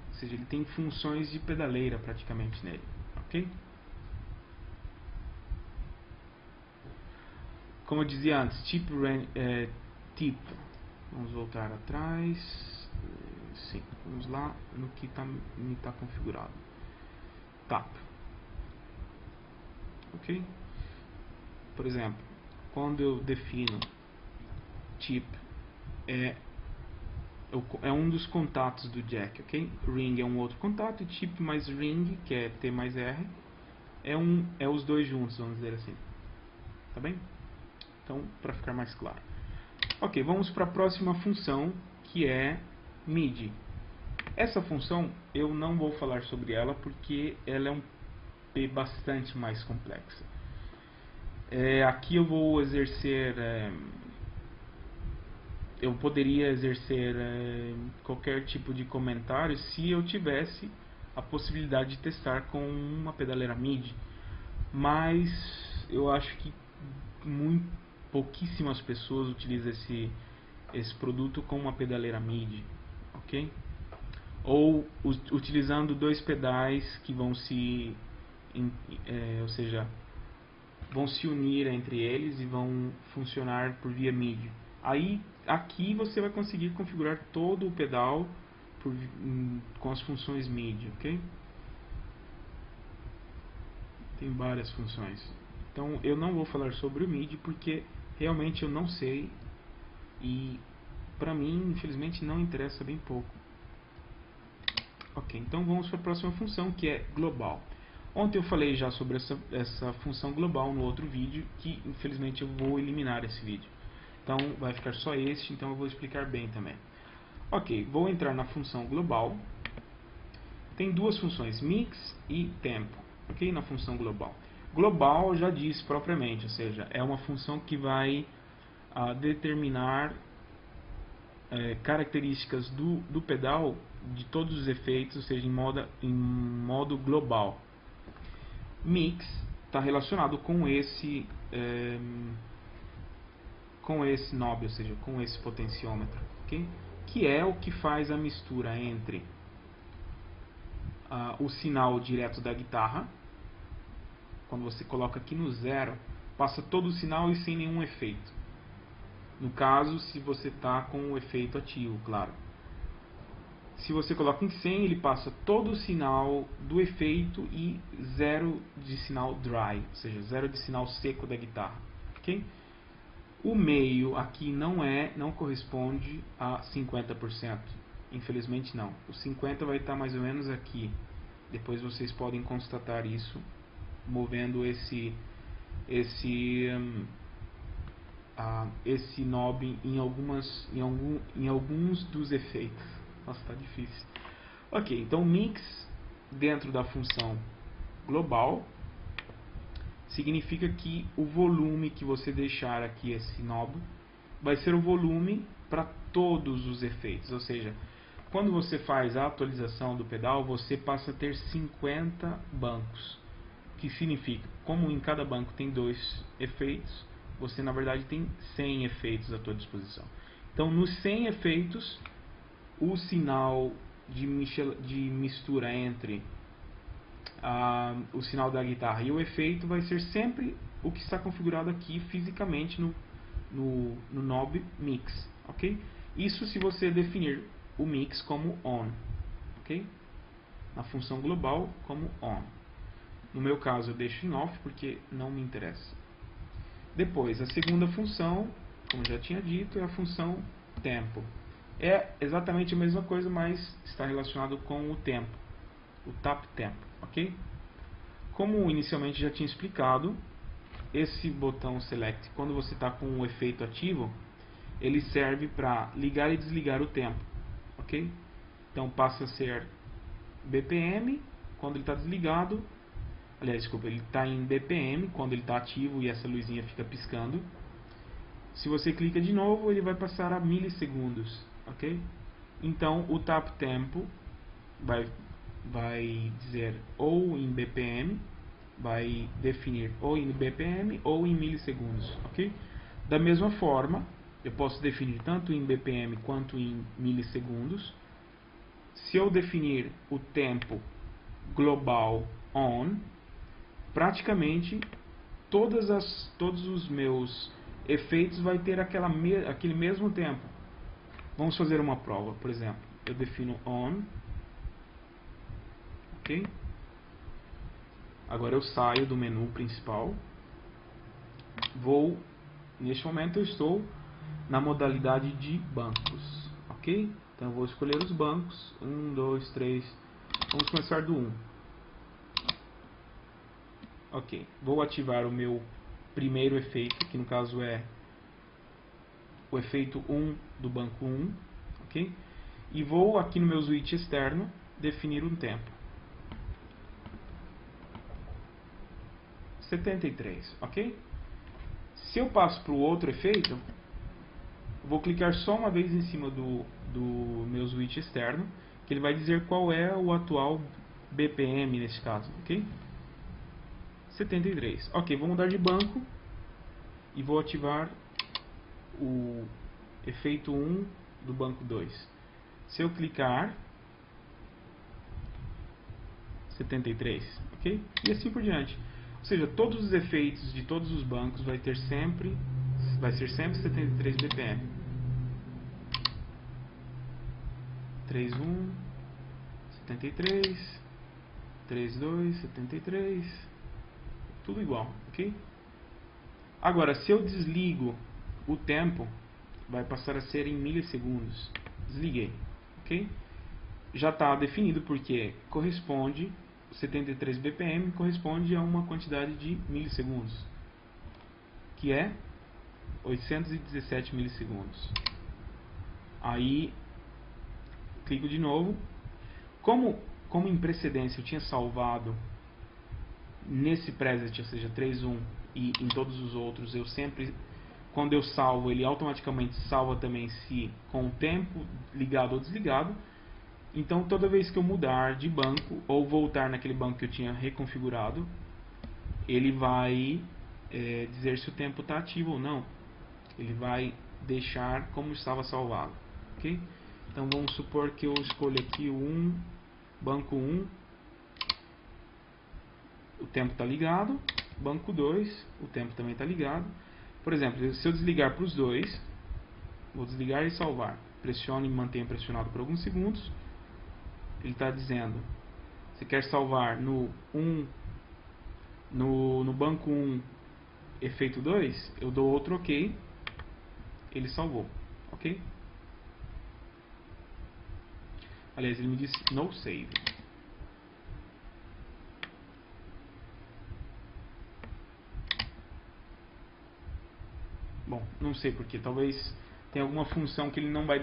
ou seja, ele tem funções de pedaleira praticamente nele, ok? Como eu dizia antes, tip Vamos voltar atrás. Sim, vamos lá no que está configurado. Tap. Ok? Por exemplo, quando eu defino tip é um dos contatos do jack, ok? Ring é um outro contato e tip mais ring, que é T mais R, é os dois juntos, vamos dizer assim. Tá bem? Então, para ficar mais claro. Ok, vamos para a próxima função, que é MIDI. Essa função eu não vou falar sobre ela porque ela é bastante mais complexa. Aqui eu vou exercer, eu poderia exercer qualquer tipo de comentário se eu tivesse a possibilidade de testar com uma pedaleira MIDI, mas eu acho que pouquíssimas pessoas utilizam esse produto com uma pedaleira MIDI, ok? Ou utilizando dois pedais que vão ou seja, vão se unir entre eles e vão funcionar por via MIDI. Aí, aqui você vai conseguir configurar todo o pedal com as funções MIDI, ok? Tem várias funções. Então, eu não vou falar sobre o MIDI porque realmente eu não sei e para mim, infelizmente, não interessa bem pouco. Ok, então vamos para a próxima função, que é global. Ontem eu falei já sobre essa função global no outro vídeo, que infelizmente eu vou eliminar esse vídeo. Então vai ficar só este, então eu vou explicar bem também. Ok, vou entrar na função global. Tem duas funções, mix e tempo, ok? Na função global. Global já diz propriamente, ou seja, é uma função que vai determinar características do pedal de todos os efeitos, ou seja, em modo global. Mix está relacionado com esse knob, ou seja, com esse potenciômetro, okay? Que é o que faz a mistura entre o sinal direto da guitarra. Quando você coloca aqui no 0, passa todo o sinal e sem nenhum efeito. No caso, se você está com o efeito ativo, claro. Se você coloca em 100, ele passa todo o sinal do efeito e 0 de sinal dry, ou seja, 0 de sinal seco da guitarra. Okay? O meio aqui não corresponde a 50%. Infelizmente não. O 50% vai estar mais ou menos aqui. Depois vocês podem constatar isso movendo esse knob em alguns dos efeitos. Nossa, está difícil. Ok, então mix dentro da função global significa que o volume que você deixar aqui, esse knob, vai ser o volume para todos os efeitos. Ou seja, quando você faz a atualização do pedal, você passa a ter 50 bancos. Que significa, como em cada banco tem 2 efeitos, você na verdade tem 100 efeitos à sua disposição. Então, nos 100 efeitos, o sinal de mistura entre o sinal da guitarra e o efeito vai ser sempre o que está configurado aqui fisicamente no knob mix, ok? Isso se você definir o mix como on, ok? Na função global como on. No meu caso eu deixo em off porque não me interessa. Depois, a segunda função, como já tinha dito, é a função tempo. É exatamente a mesma coisa, mas está relacionado com o tempo, o tap tempo, ok? Como inicialmente já tinha explicado, esse botão select, quando você está com o efeito ativo, ele serve para ligar e desligar o tempo, ok? Então passa a ser BPM quando ele está desligado. Aliás, desculpa, ele está em BPM quando ele está ativo e essa luzinha fica piscando. Se você clica de novo, ele vai passar a milissegundos, ok? Então, o tap tempo vai dizer ou em BPM, vai definir ou em BPM ou em milissegundos, ok? Da mesma forma, eu posso definir tanto em BPM quanto em milissegundos. Se eu definir o tempo global on, praticamente todos os meus efeitos vai ter aquele mesmo tempo. Vamos fazer uma prova, por exemplo, eu defino on, ok? Agora eu saio do menu principal, neste momento eu estou na modalidade de bancos, ok? Então eu vou escolher os bancos, 1, 2, 3, vamos começar do 1. Ok, vou ativar o meu primeiro efeito, que no caso é o efeito 1 do banco 1, ok? E vou aqui no meu switch externo definir um tempo. 73, ok? Se eu passo para o outro efeito, vou clicar só uma vez em cima do meu switch externo, que ele vai dizer qual é o atual BPM nesse caso, ok? 73. Ok, vou mudar de banco e vou ativar o efeito 1 do banco 2. Se eu clicar, 73, ok? E assim por diante. Ou seja, todos os efeitos de todos os bancos vai ser sempre 73 BPM. 3.1, 73, 3.2, 73, tudo igual, ok? Agora, se eu desligo o tempo, vai passar a ser em milissegundos. Desliguei, ok? Já está definido porque corresponde, 73 BPM corresponde a uma quantidade de milissegundos, que é 817 milissegundos. Aí, clico de novo. Como em precedência eu tinha salvado nesse preset, ou seja, 3.1 e em todos os outros, eu sempre, quando eu salvo, ele automaticamente salva também se com o tempo ligado ou desligado. Então toda vez que eu mudar de banco ou voltar naquele banco que eu tinha reconfigurado, ele vai dizer se o tempo está ativo ou não. Ele vai deixar como estava salvado, ok? Então vamos supor que eu escolha aqui o banco 1, o tempo está ligado, banco 2, o tempo também está ligado. Por exemplo, se eu desligar para os dois, vou desligar e salvar, pressione e mantenha pressionado por alguns segundos, ele está dizendo, você quer salvar no banco 1 efeito 2, eu dou outro ok, ele salvou, ok? Aliás, ele me disse no save. Bom, não sei porquê, talvez tenha alguma função que ele não vai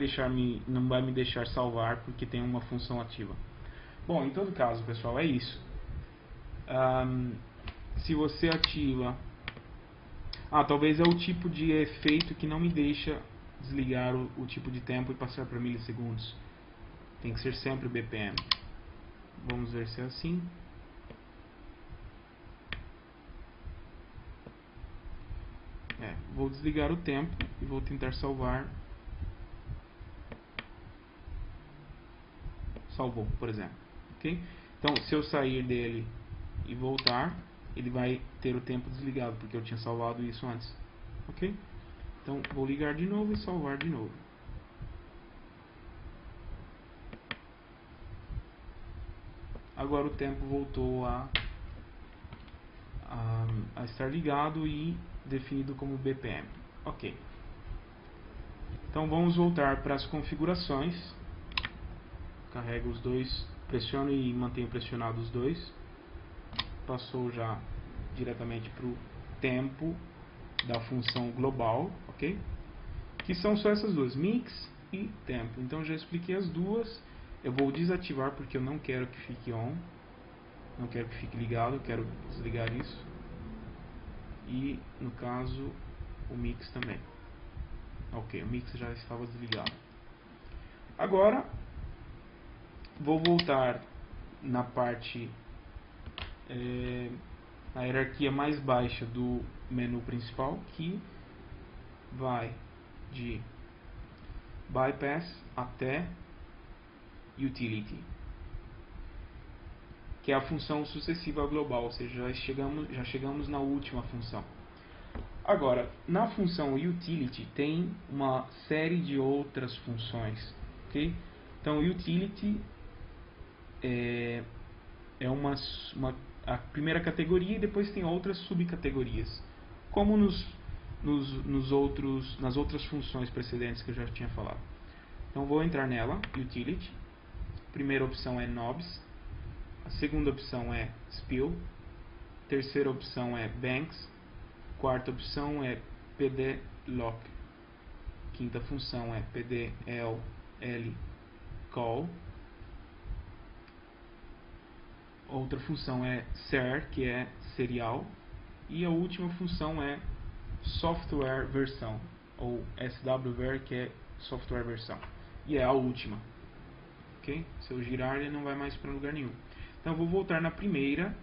me deixar salvar porque tem uma função ativa. Bom, em todo caso, pessoal, é isso. Se você ativa... talvez é o tipo de efeito que não me deixa desligar o tipo de tempo e passar para milissegundos. Tem que ser sempre BPM. Vamos ver se é assim. Vou desligar o tempo e vou tentar salvar. Salvou, por exemplo. Okay? Então, se eu sair dele e voltar, ele vai ter o tempo desligado, porque eu tinha salvado isso antes. Ok? Então, vou ligar de novo e salvar de novo. Agora o tempo voltou a estar ligado e definido como BPM. Ok. Então vamos voltar para as configurações. Carrego os dois, pressiono e mantenho pressionado os dois. Passou já diretamente para o tempo da função global, ok? Que são só essas duas, mix e tempo. Então já expliquei as duas. Eu vou desativar porque eu não quero que fique on, não quero que fique ligado, eu quero desligar isso. E no caso o mix também. Ok, o mix já estava desligado. Agora vou voltar na parte na hierarquia mais baixa do menu principal, que vai de bypass até utility, que é a função sucessiva global, ou seja, já chegamos na última função. Agora, na função utility tem uma série de outras funções, ok? Então, utility é a primeira categoria e depois tem outras subcategorias, como nas outras funções precedentes que eu já tinha falado. Então, vou entrar nela, utility. A primeira opção é knobs, a segunda opção é spill, a terceira opção é banks, quarta opção é pdlock, quinta função é pdll call, outra função é ser, que é serial, e a última função é software versão, ou swver, que é software versão, e é a última. Ok? Se eu girar, ele não vai mais para lugar nenhum. Então, eu vou voltar na primeira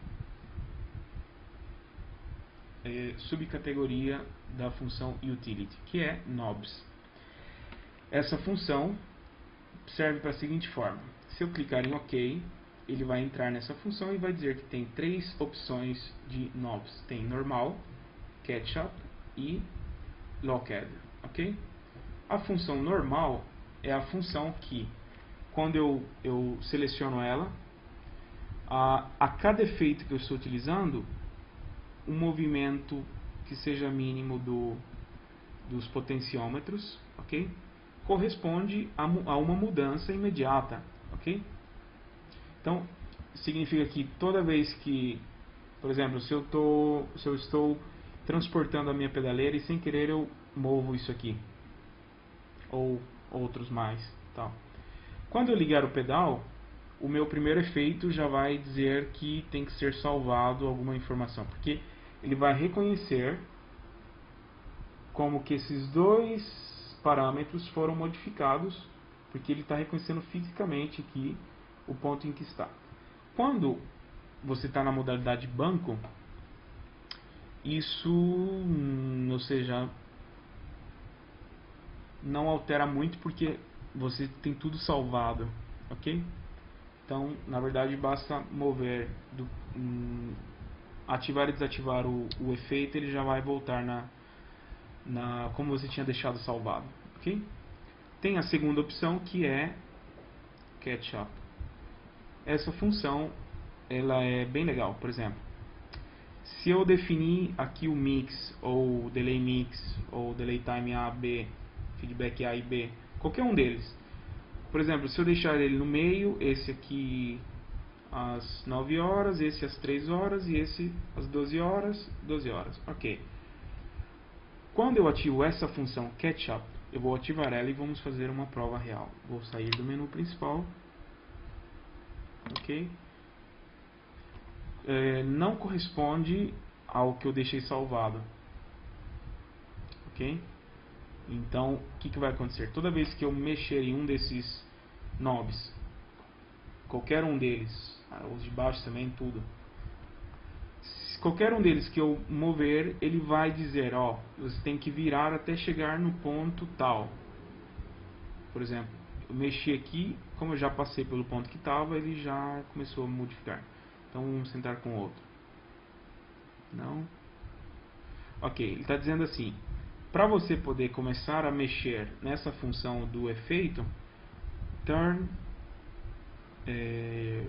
subcategoria da função utility, que é knobs. Essa função serve para a seguinte forma: se eu clicar em OK, ele vai entrar nessa função e vai dizer que tem três opções de knobs. Tem normal, catch-up e locked. Ok? A função normal é a função que, quando eu seleciono ela, a cada efeito que eu estou utilizando, um movimento que seja mínimo dos potenciômetros, ok? Corresponde a uma mudança imediata, ok? Então, significa que toda vez que, por exemplo, se eu estou transportando a minha pedaleira e sem querer eu movo isso aqui, ou outros mais, tal. Quando eu ligar o pedal, o meu primeiro efeito já vai dizer que tem que ser salvado alguma informação, porque ele vai reconhecer como que esses dois parâmetros foram modificados, porque ele está reconhecendo fisicamente aqui o ponto em que está. Quando você está na modalidade banco, isso, ou seja, não altera muito porque você tem tudo salvado, ok? Então, na verdade, basta mover, ativar e desativar o efeito, ele já vai voltar como você tinha deixado salvado, ok? Tem a segunda opção, que é catch-up. Essa função, ela é bem legal. Por exemplo, se eu definir aqui o mix, ou delay mix, ou delay time A, B, feedback A e B, qualquer um deles. Por exemplo, se eu deixar ele no meio, esse aqui às 9 horas, esse às 3 horas e esse às 12 horas, 12 horas. Ok. Quando eu ativo essa função catch-up, eu vou ativar ela e vamos fazer uma prova real. Vou sair do menu principal. Ok. Não corresponde ao que eu deixei salvado. Ok. Então, o que vai acontecer? Toda vez que eu mexer em um desses knobs, qualquer um deles, os de baixo também, tudo, se qualquer um deles que eu mover, ele vai dizer, ó, você tem que virar até chegar no ponto tal. Por exemplo, eu mexi aqui, como eu já passei pelo ponto que estava, ele já começou a modificar. Então vamos tentar com outro. Não. Ok, ele está dizendo assim: para você poder começar a mexer nessa função do efeito, turn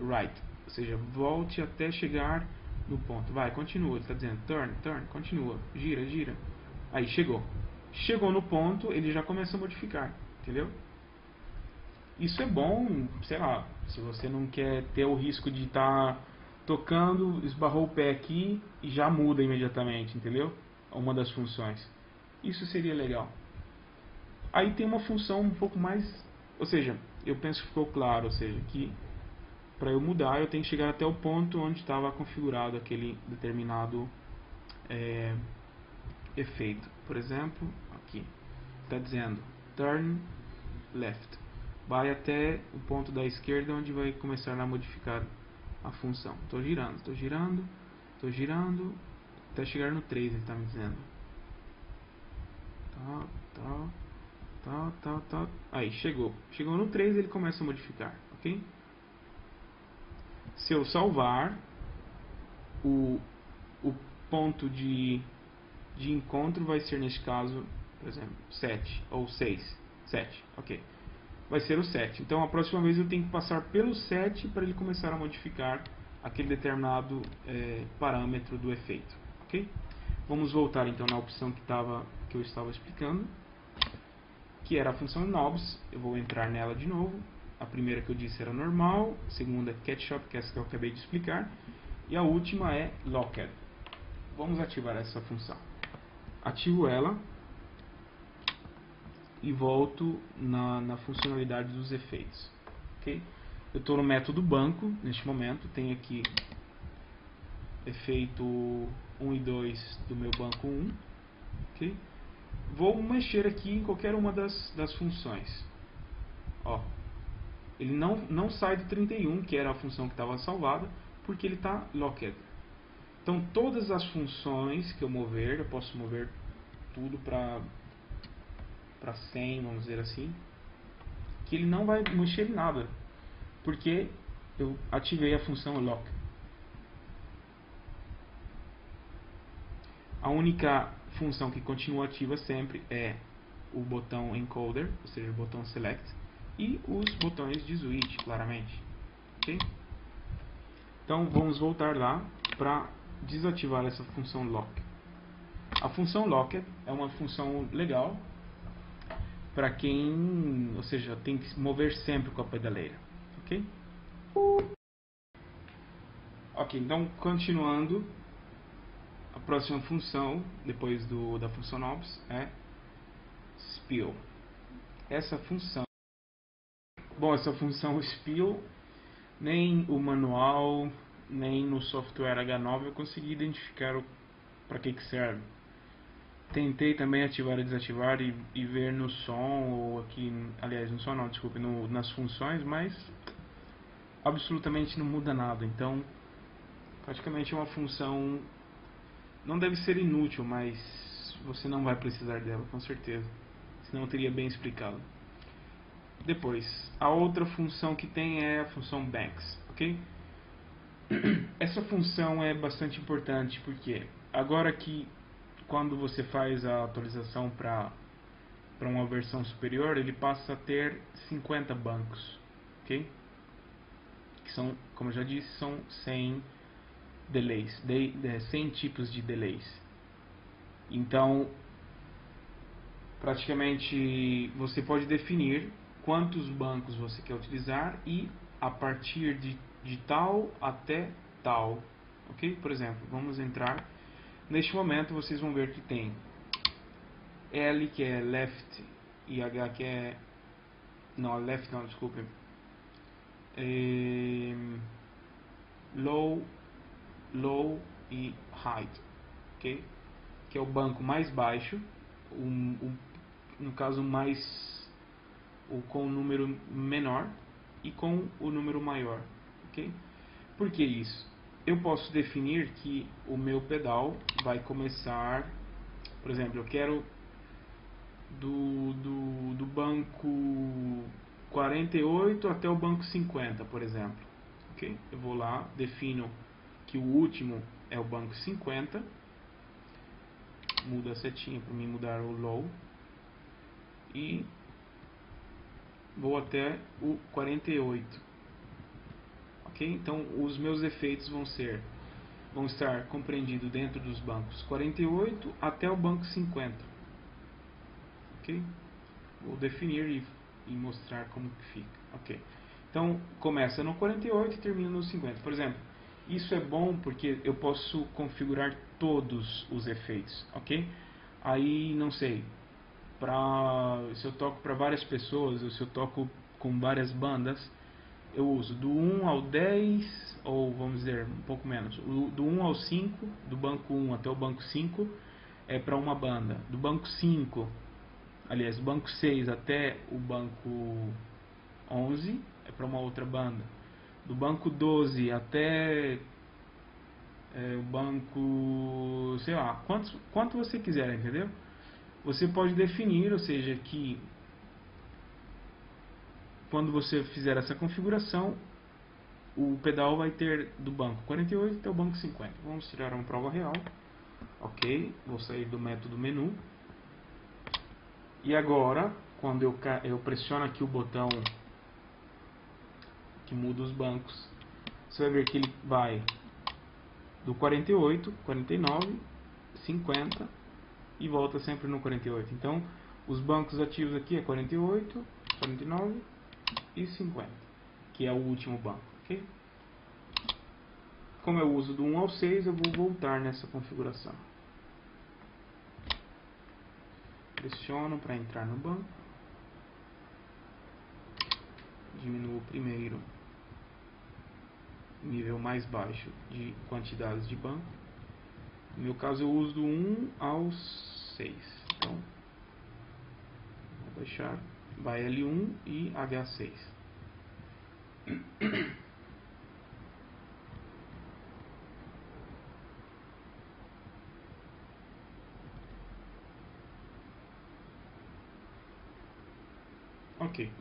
right, ou seja, volte até chegar no ponto. Vai, continua, ele está dizendo turn, turn, continua, gira, gira. Aí chegou. Chegou no ponto, ele já começa a modificar, entendeu? Isso é bom, sei lá, se você não quer ter o risco de estar tocando, esbarrou o pé aqui e já muda imediatamente, entendeu? Uma das funções. Isso seria legal. Aí tem uma função um pouco mais, ou seja, eu penso que ficou claro, ou seja, que para eu mudar eu tenho que chegar até o ponto onde estava configurado aquele determinado efeito. Por exemplo, aqui está dizendo turn left. Vai até o ponto da esquerda onde vai começar a modificar a função. Estou girando, estou girando, estou girando, até chegar no 3, ele está me dizendo. Tá. Aí, chegou. Chegou no 3, ele começa a modificar, ok? Se eu salvar, o ponto de de encontro vai ser, neste caso, por exemplo, 7 ou 6. 7, ok. Vai ser o 7. Então, a próxima vez eu tenho que passar pelo 7 para ele começar a modificar aquele determinado parâmetro do efeito, ok? Vamos voltar então na opção que eu estava explicando, que era a função knobs. Eu vou entrar nela de novo. A primeira que eu disse era normal, a segunda é ketchup, que é essa que eu acabei de explicar, e a última é locked. Vamos ativar essa função. Ativo ela e volto na funcionalidade dos efeitos, ok? Eu estou no método banco neste momento, tenho aqui efeito 1 e 2 do meu banco 1, ok? Vou mexer aqui em qualquer uma das funções. Ó, ele não sai do 31, que era a função que estava salvada, porque ele está locked. Então todas as funções que eu mover, eu posso mover tudo para 100, vamos dizer assim, que ele não vai mexer em nada, porque eu ativei a função lock. A única função que continua ativa sempre é o botão encoder, ou seja, o botão select, e os botões de switch, claramente. Okay? Então vamos voltar lá para desativar essa função lock. A função locked é uma função legal para quem, ou seja, tem que se mover sempre com a pedaleira, ok? Ok, então continuando, a próxima função depois da função knobs é spill. Essa função spill, nem o manual nem no software H9 eu consegui identificar para que serve. Tentei também ativar e desativar e ver no som, ou aqui, aliás, no som não, desculpe, nas funções, mas absolutamente não muda nada. Então, praticamente é uma função, não deve ser inútil, mas você não vai precisar dela, com certeza. Senão eu teria bem explicado. Depois, a outra função que tem é a função banks, ok? Essa função é bastante importante, porque agora que quando você faz a atualização para uma versão superior, ele passa a ter 50 bancos, ok? Que são, como eu já disse, são 100 delays, 100 tipos de delays. Então, praticamente você pode definir quantos bancos você quer utilizar e a partir de tal até tal, ok? Por exemplo, vamos entrar. Neste momento vocês vão ver que tem L, que é left, e H, que é... não, left não, desculpe. Low e height, ok? Que é o banco mais baixo, no caso com o número menor e com o número maior, ok? Por que isso? Eu posso definir que o meu pedal vai começar, por exemplo, eu quero do banco 48 até o banco 50, por exemplo. Okay? Eu vou lá, defino que o último é o banco 50, muda a setinha para mim mudar o low e vou até o 48. Ok? Então os meus efeitos vão estar compreendidos dentro dos bancos 48 até o banco 50. Ok? Vou definir e mostrar como que fica. Ok? Então começa no 48 e termina no 50. Por exemplo, isso é bom porque eu posso configurar todos os efeitos. Ok? Aí não sei, se eu toco para várias pessoas, ou se eu toco com várias bandas, eu uso do 1 ao 10, ou vamos dizer, um pouco menos, do 1 ao 5, do banco 1 até o banco 5, é para uma banda. Do banco 5, aliás, do banco 6 até o banco 11, é para uma outra banda. Do banco 12 até o banco, sei lá, quanto você quiser, entendeu? Você pode definir, ou seja, que quando você fizer essa configuração, o pedal vai ter do banco 48 até o banco 50. Vamos tirar uma prova real. Ok, vou sair do método menu. E agora, quando eu pressiono aqui o botão que muda os bancos, você vai ver que ele vai do 48, 49, 50 e volta sempre no 48. Então, os bancos ativos aqui é 48, 49 e 50, que é o último banco, ok? Como eu uso do 1 ao 6, eu vou voltar nessa configuração. Pressiono para entrar no banco. Diminuo primeiro o nível mais baixo de quantidades de banco. No meu caso, eu uso do 1 ao 6. Então, vou deixar vai L1 e H6. Ok,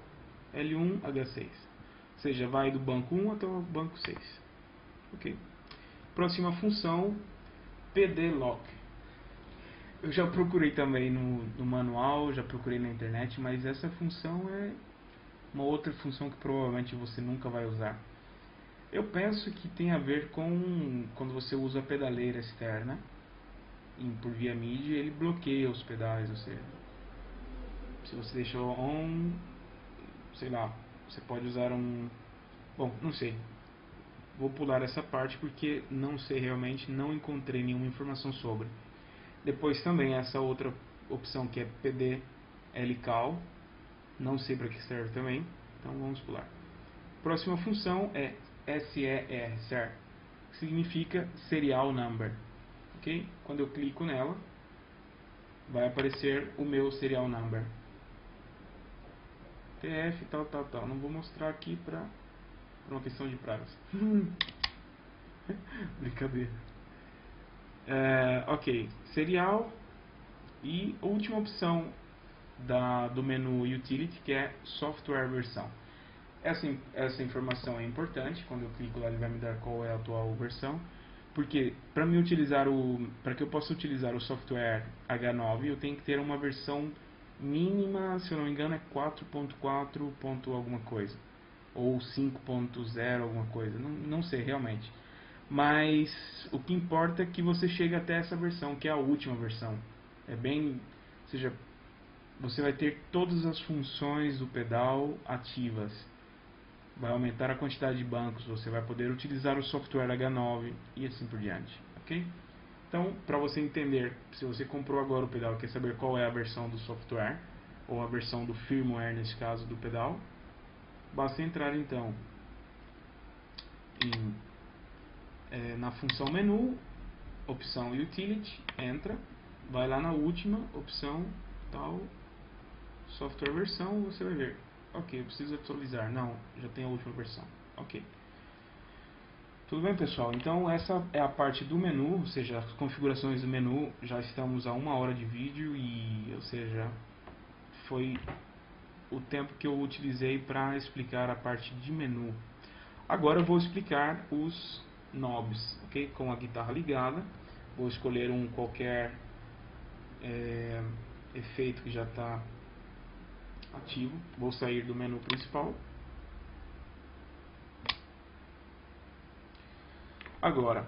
L1, H6. Ou seja, vai do banco 1 até o banco 6. Ok. Próxima função, pdlock. Eu já procurei também no manual, já procurei na internet, mas essa função é uma outra função que provavelmente você nunca vai usar. Eu penso que tem a ver com quando você usa a pedaleira externa por via MIDI, ele bloqueia os pedais, ou seja, se você deixou on, sei lá, você pode usar bom, não sei, vou pular essa parte porque não sei realmente, não encontrei nenhuma informação sobre. Depois também essa outra opção que é PDLCal, não sei para que serve também, então vamos pular. Próxima função é SER, que significa Serial Number. Ok? Quando eu clico nela, vai aparecer o meu Serial Number. TF, tal. Não vou mostrar aqui por uma questão de prazo. Brincadeira. Ok, serial. E a última opção do menu Utility, que é Software Versão. Essa informação é importante. Quando eu clico lá, ele vai me dar qual é a atual versão. Porque para que eu possa utilizar o software H9, eu tenho que ter uma versão mínima, se eu não me engano, é 4.4. alguma coisa. Ou 5.0 alguma coisa. Não sei realmente. Mas o que importa é que você chegue até essa versão, que é a última versão. Ou seja, você vai ter todas as funções do pedal ativas. Vai aumentar a quantidade de bancos, você vai poder utilizar o software H9 e assim por diante, ok? Então, para você entender, se você comprou agora o pedal e quer saber qual é a versão do software, ou a versão do firmware, nesse caso, do pedal, basta entrar então na função menu, opção Utility, entra, vai lá na última opção, tal, software versão, você vai ver. Ok, eu preciso atualizar. Não, já tem a última versão. Ok. Tudo bem, pessoal? Então essa é a parte do menu, ou seja, as configurações do menu. Já estamos a 1 hora de vídeo e, ou seja, foi o tempo que eu utilizei para explicar a parte de menu. Agora eu vou explicar os knobs, ok? Com a guitarra ligada, vou escolher qualquer efeito que já está ativo. Vou sair do menu principal. Agora,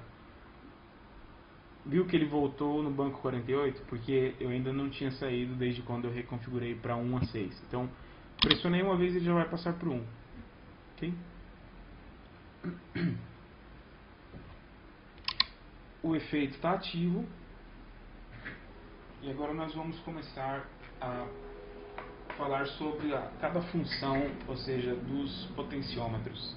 viu que ele voltou no banco 48? Porque eu ainda não tinha saído desde quando eu reconfigurei para 1 a 6. Então, pressionei uma vez e ele já vai passar para 1. Ok? O efeito está ativo. E agora nós vamos começar a falar sobre cada função, ou seja, dos potenciômetros.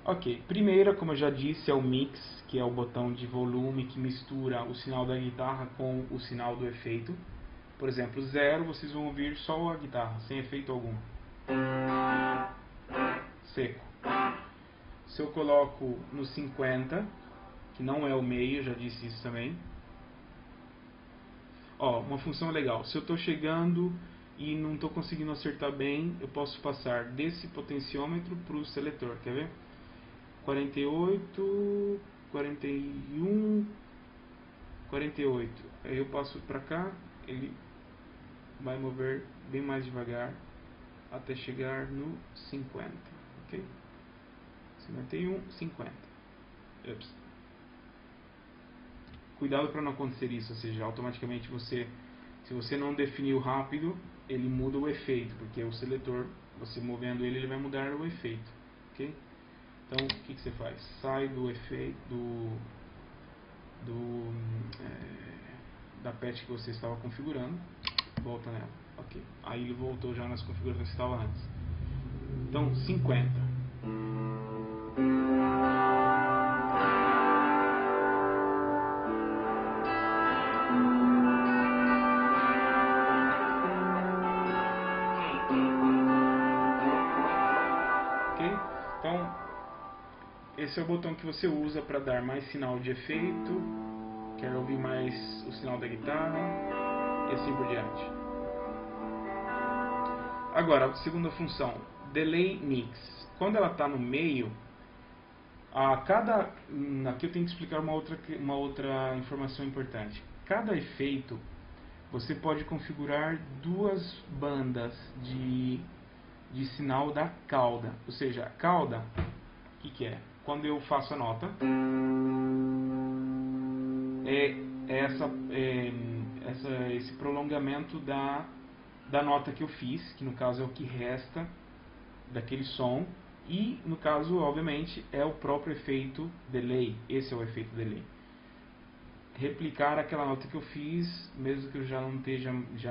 Ok, primeira, como eu já disse, é o Mix, que é o botão de volume que mistura o sinal da guitarra com o sinal do efeito. Por exemplo, 0, vocês vão ouvir só a guitarra, sem efeito algum. Seco. Se eu coloco no 50, que não é o meio, eu já disse isso também. Ó, uma função legal. Se eu estou chegando e não estou conseguindo acertar bem, eu posso passar desse potenciômetro para o seletor. Quer ver? 48, 41, 48. Aí eu passo para cá, ele vai mover bem mais devagar até chegar no 50, ok? 51, 50. Ups. Cuidado para não acontecer isso, ou seja, automaticamente se você não definiu rápido, ele muda o efeito, porque o seletor, você movendo ele vai mudar o efeito, ok? Então, o que você faz? Sai do efeito da patch que você estava configurando, volta nela, ok? Aí ele voltou já nas configurações que estava antes. Então, 50. Então, esse é o botão que você usa para dar mais sinal de efeito, quer ouvir mais o sinal da guitarra e assim por diante. Agora, a segunda função, Delay Mix. Quando ela está no meio, aqui eu tenho que explicar uma outra informação importante. Cada efeito, você pode configurar duas bandas de sinal da cauda. Ou seja, a cauda, o que é? Quando eu faço a nota, esse prolongamento da nota que eu fiz, que no caso é o que resta daquele som, e no caso, obviamente, é o próprio efeito delay. Esse é o efeito delay. Replicar aquela nota que eu fiz, mesmo que eu já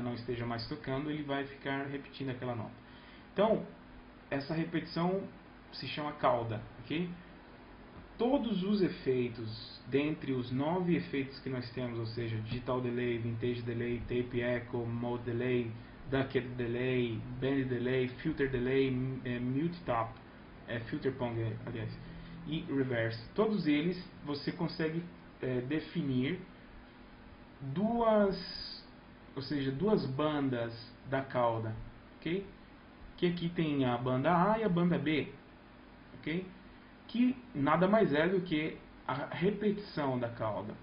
não esteja mais tocando, ele vai ficar repetindo aquela nota. Então, essa repetição se chama cauda, ok? Todos os efeitos, dentre os 9 efeitos que nós temos, ou seja, Digital Delay, Vintage Delay, Tape Echo, Mode Delay, Ducket Delay, Bend Delay, Filter Delay, Mute Top, Filter Pong, aliás, e Reverse. Todos eles você consegue definir duas bandas da cauda, ok? Que aqui tem a banda A e a banda B, ok? Que nada mais é do que a repetição da cauda,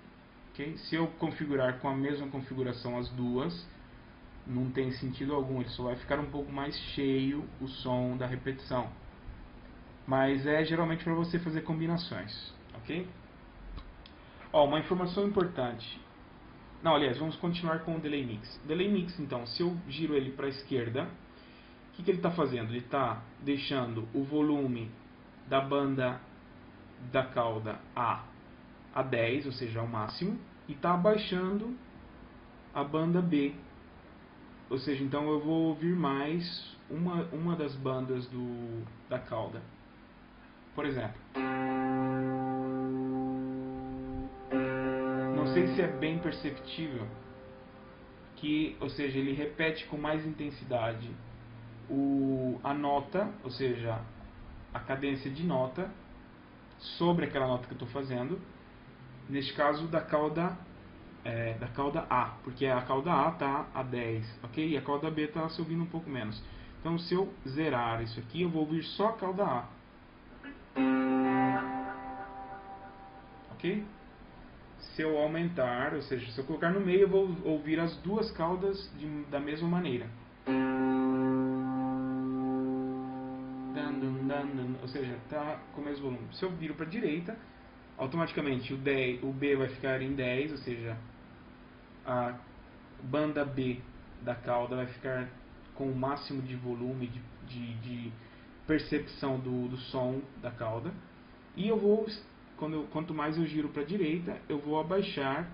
ok? Se eu configurar com a mesma configuração as duas, não tem sentido algum, ele só vai ficar um pouco mais cheio o som da repetição. Mas é geralmente para você fazer combinações, ok? Uma informação importante. Não, aliás, vamos continuar com o Delay Mix. Delay Mix, então, se eu giro ele para a esquerda, o que ele está fazendo? Ele está deixando o volume da banda da cauda a 10, ou seja, ao máximo, e está abaixando a banda B. Ou seja, então eu vou ouvir mais uma das bandas da cauda. Por exemplo, não sei se é bem perceptível que, ou seja, ele repete com mais intensidade a nota, ou seja, a cadência de nota sobre aquela nota que eu estou fazendo, neste caso da cauda A, porque a cauda A está a 10, ok? E a cauda B está subindo um pouco menos. Então, se eu zerar isso aqui, eu vou ouvir só a cauda A, ok? Se eu aumentar, ou seja, se eu colocar no meio, eu vou ouvir as duas caudas da mesma maneira. Ou seja, está com o mesmo volume. Se eu viro para a direita, automaticamente o B vai ficar em 10, ou seja, a banda B da cauda vai ficar com o máximo de volume, de percepção do som da cauda. E eu vou, quanto mais eu giro para a direita, eu vou abaixar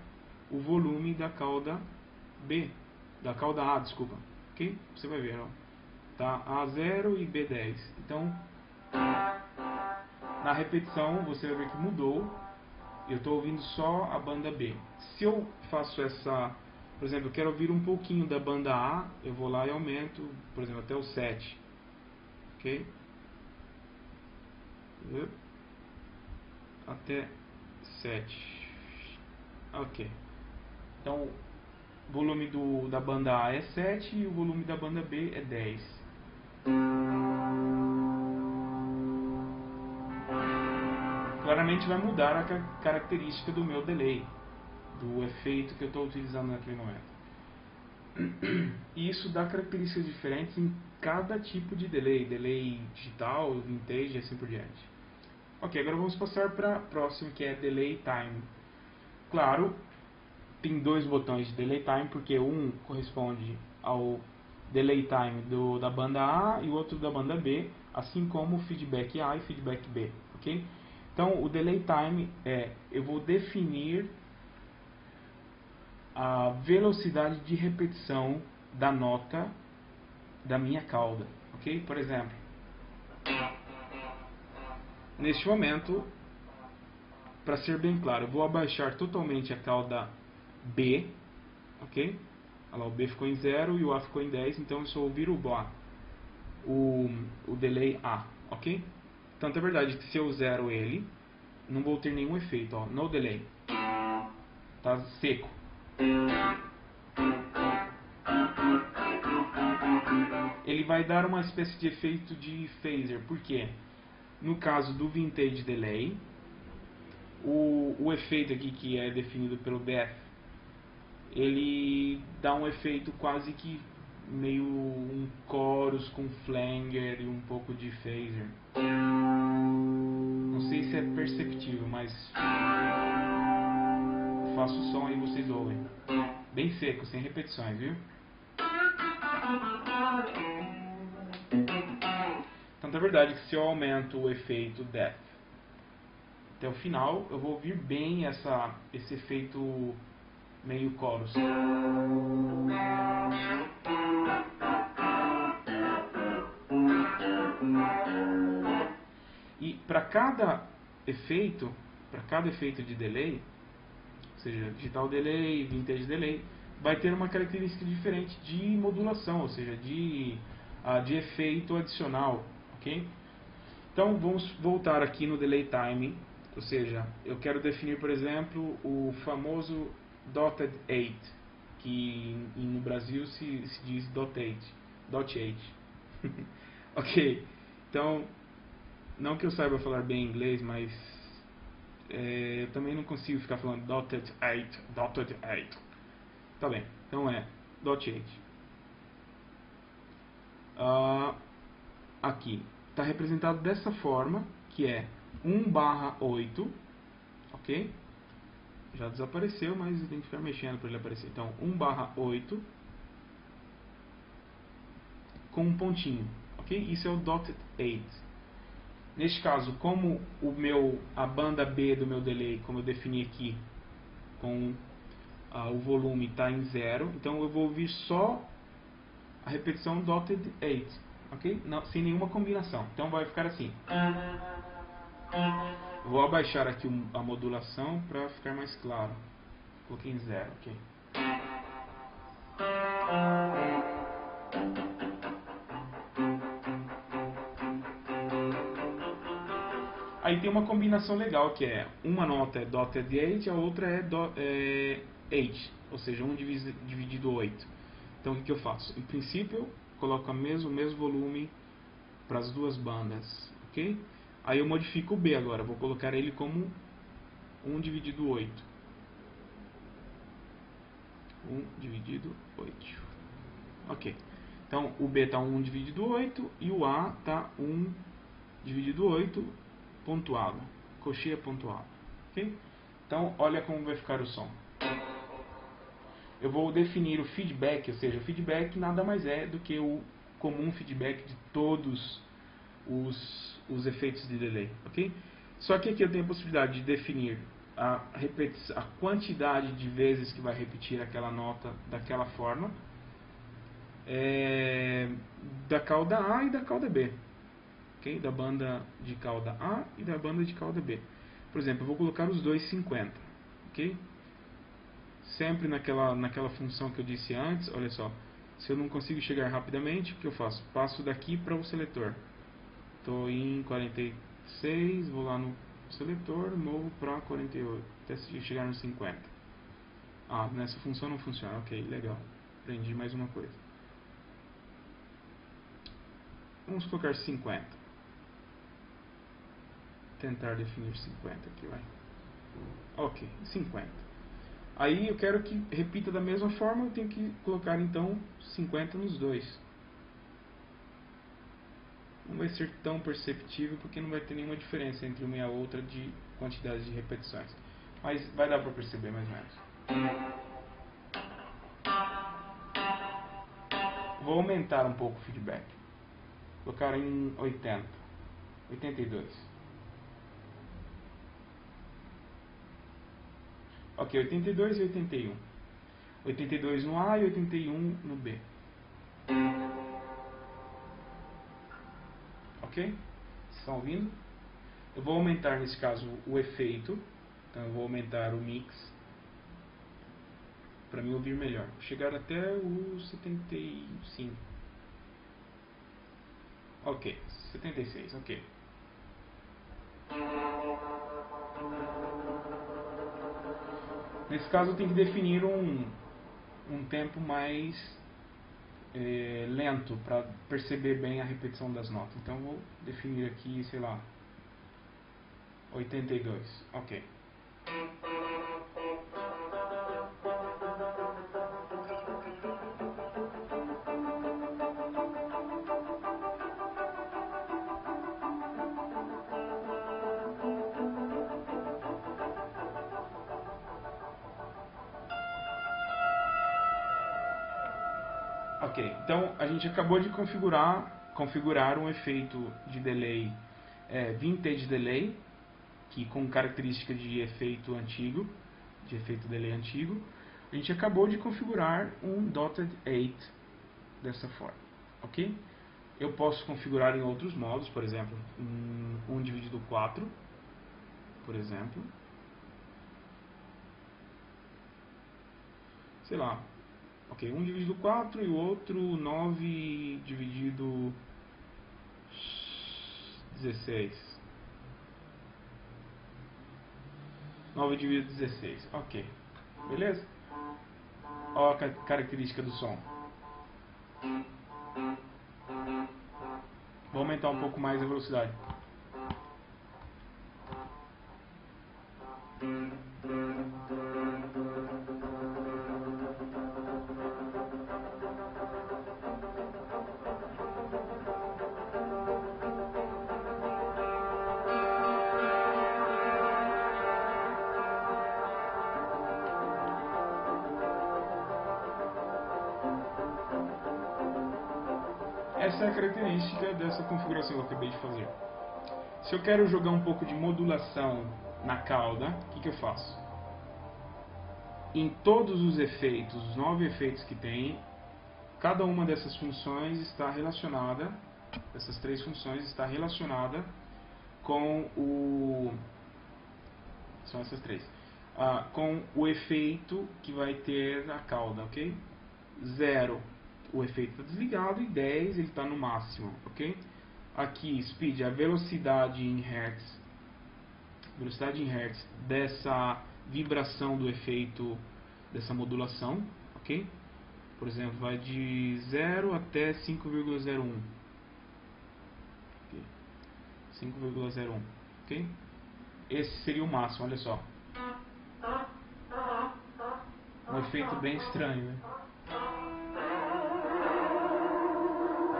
o volume da cauda B, da cauda A, desculpa. Ok? Você vai ver, ó. Tá A0 e B10. Então, na repetição, você vai ver que mudou. Eu estou ouvindo só a banda B. Se eu faço por exemplo, eu quero ouvir um pouquinho da banda A, eu vou lá e aumento, por exemplo, até o 7. Ok? Até 7. Ok. Então, o volume da banda A é 7 e o volume da banda B é 10. Claramente vai mudar a característica do meu delay. do efeito que eu estou utilizando naquele momento. E isso dá características diferentes em cada tipo de delay, delay digital, vintage e assim por diante. Ok, agora vamos passar para a próxima, que é delay time. Claro, tem dois botões de delay time, porque um corresponde ao delay time da banda A e o outro da banda B, assim como o feedback A e feedback B, ok? Então, o delay time eu vou definir a velocidade de repetição da nota da minha cauda, ok? Por exemplo, neste momento, para ser bem claro, eu vou abaixar totalmente a cauda B, ok? Olha lá, o B ficou em 0 e o A ficou em 10, então eu só ouvir o delay A, ok? Tanto é verdade que se eu zero ele, não vou ter nenhum efeito, ó, no delay. Tá seco. Ele vai dar uma espécie de efeito de phaser, por quê? No caso do vintage delay, o efeito aqui que é definido pelo depth, ele dá um efeito quase que meio um chorus com flanger e um pouco de phaser. Não sei se é perceptível, mas faço o som aí e vocês ouvem. Bem seco, sem repetições, viu? Tanto é verdade que se eu aumento o efeito depth até o final, eu vou ouvir bem esse efeito meio chorus. E para cada efeito de delay, ou seja, digital delay, vintage delay, vai ter uma característica diferente de modulação, ou seja, de efeito adicional, ok? Então vamos voltar aqui no delay time, ou seja, eu quero definir, por exemplo, o famoso dotted 8, que no Brasil se diz dot 8. Ok, então, não que eu saiba falar bem inglês, mas eu também não consigo ficar falando dotted 8. Tá bem, então é dot 8. Aqui está representado dessa forma, que é 1/8, ok? Já desapareceu, mas tem que ficar mexendo para ele aparecer. Então, 1/8 com um pontinho, ok? Isso é o dotted 8. Neste caso, como a banda B do meu delay, como eu defini aqui, com o volume está em 0, então eu vou ouvir só a repetição dotted 8, ok? Não, sem nenhuma combinação. Então vai ficar assim. Vou abaixar aqui a modulação para ficar mais claro. Coloquei em 0, ok? Aí tem uma combinação legal, que é uma nota é dotted 8, a outra é 8, ou seja, 1 dividido 8. Então o que eu faço? Em princípio, eu coloco o mesmo volume para as duas bandas, ok? Aí eu modifico o B agora, vou colocar ele como 1 dividido 8. 1 dividido 8. Ok. Então o B está 1 dividido 8 e o A está 1 dividido 8 pontuado, cocheia pontuada, ok? Então olha como vai ficar o som. Eu vou definir o feedback, ou seja, o feedback nada mais é do que o comum feedback de todos os efeitos de delay, ok? Só que aqui eu tenho a possibilidade de definir a quantidade de vezes que vai repetir aquela nota daquela forma, da cauda A e da cauda B, okay? Da banda de cauda A e da banda de cauda B. Por exemplo, eu vou colocar os dois 50, ok? Sempre naquela função que eu disse antes, olha só, se eu não consigo chegar rapidamente, o que eu faço? Passo daqui para o seletor. Estou em 46, vou lá no seletor, movo para 48, até chegar no 50. Nessa função não funciona, ok, legal, aprendi mais uma coisa. Vamos colocar 50. Tentar definir 50 aqui, vai. Ok, 50. Aí eu quero que repita da mesma forma, eu tenho que colocar então 50 nos dois. Não vai ser tão perceptível porque não vai ter nenhuma diferença entre uma e a outra de quantidade de repetições. Mas vai dar para perceber mais ou menos. Vou aumentar um pouco o feedback. Vou colocar em 80. 82. Ok, 82 e 81. 82 no A e 81 no B. Ok? Vocês estão ouvindo? Eu vou aumentar, nesse caso, o efeito. Então eu vou aumentar o mix para me ouvir melhor. Vou chegar até o 75. Ok, 76, ok. Nesse caso eu tenho que definir um tempo mais lento para perceber bem a repetição das notas. Então eu vou definir aqui, sei lá, 82. Ok. Ok, então a gente acabou de configurar um efeito de delay, vintage delay, que com característica de efeito antigo, de efeito delay antigo. A gente acabou de configurar um dotted 8 dessa forma, ok? Eu posso configurar em outros modos, por exemplo, 1 dividido 4, por exemplo. Sei lá, ok, 1 dividido 4 e o outro 9 dividido 16. 9 dividido 16, ok. Beleza? Olha a característica do som. Vou aumentar um pouco mais a velocidade. Essa é a característica dessa configuração que eu acabei de fazer. Se eu quero jogar um pouco de modulação na cauda, o que eu faço? Em todos os efeitos, os 9 efeitos que tem, cada uma dessas funções está relacionada, essas 3 funções está relacionada com o... são essas 3. Com o efeito que vai ter a cauda, ok? 0, o efeito está desligado, e 10, ele está no máximo, ok? Aqui, speed, a velocidade em hertz, dessa vibração do efeito, dessa modulação, ok? Por exemplo, vai de 0 até 5,01. Okay. 5,01, ok? Esse seria o máximo, olha só. Um efeito bem estranho, né?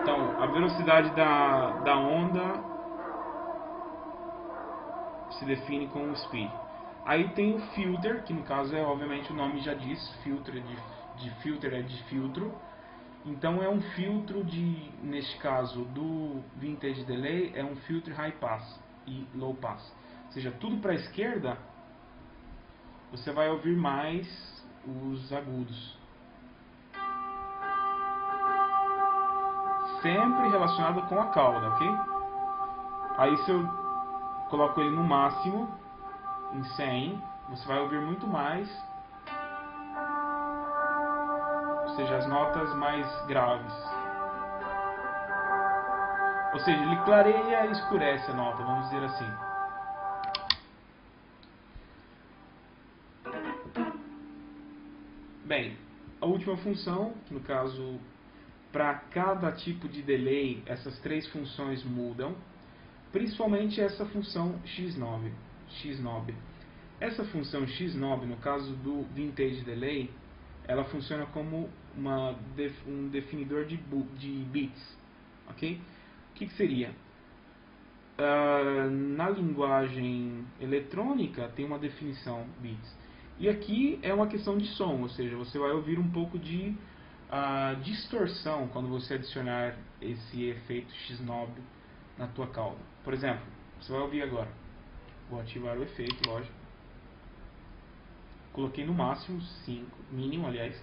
Então, a velocidade da onda se define com o speed. Aí tem o filter, que no caso é, obviamente, o nome já diz, filter é de filtro. Então é um filtro neste caso do vintage delay, é um filtro high pass e low pass. Ou seja, tudo para a esquerda, você vai ouvir mais os agudos. Sempre relacionado com a cauda, ok? Aí se eu coloco ele no máximo, em 100, você vai ouvir muito mais, ou seja, as notas mais graves. Ou seja, ele clareia e escurece a nota, vamos dizer assim. Bem, a última função, que no caso, para cada tipo de delay, essas 3 funções mudam, principalmente essa função X9. Essa função xNob, no caso do Vintage Delay, ela funciona como um definidor de bits, ok? O que seria? Na linguagem eletrônica tem uma definição bits, e aqui é uma questão de som, ou seja, você vai ouvir um pouco de distorção quando você adicionar esse efeito xNob na tua cauda. Por exemplo, você vai ouvir agora. Vou ativar o efeito, lógico. Coloquei no máximo 5, mínimo aliás.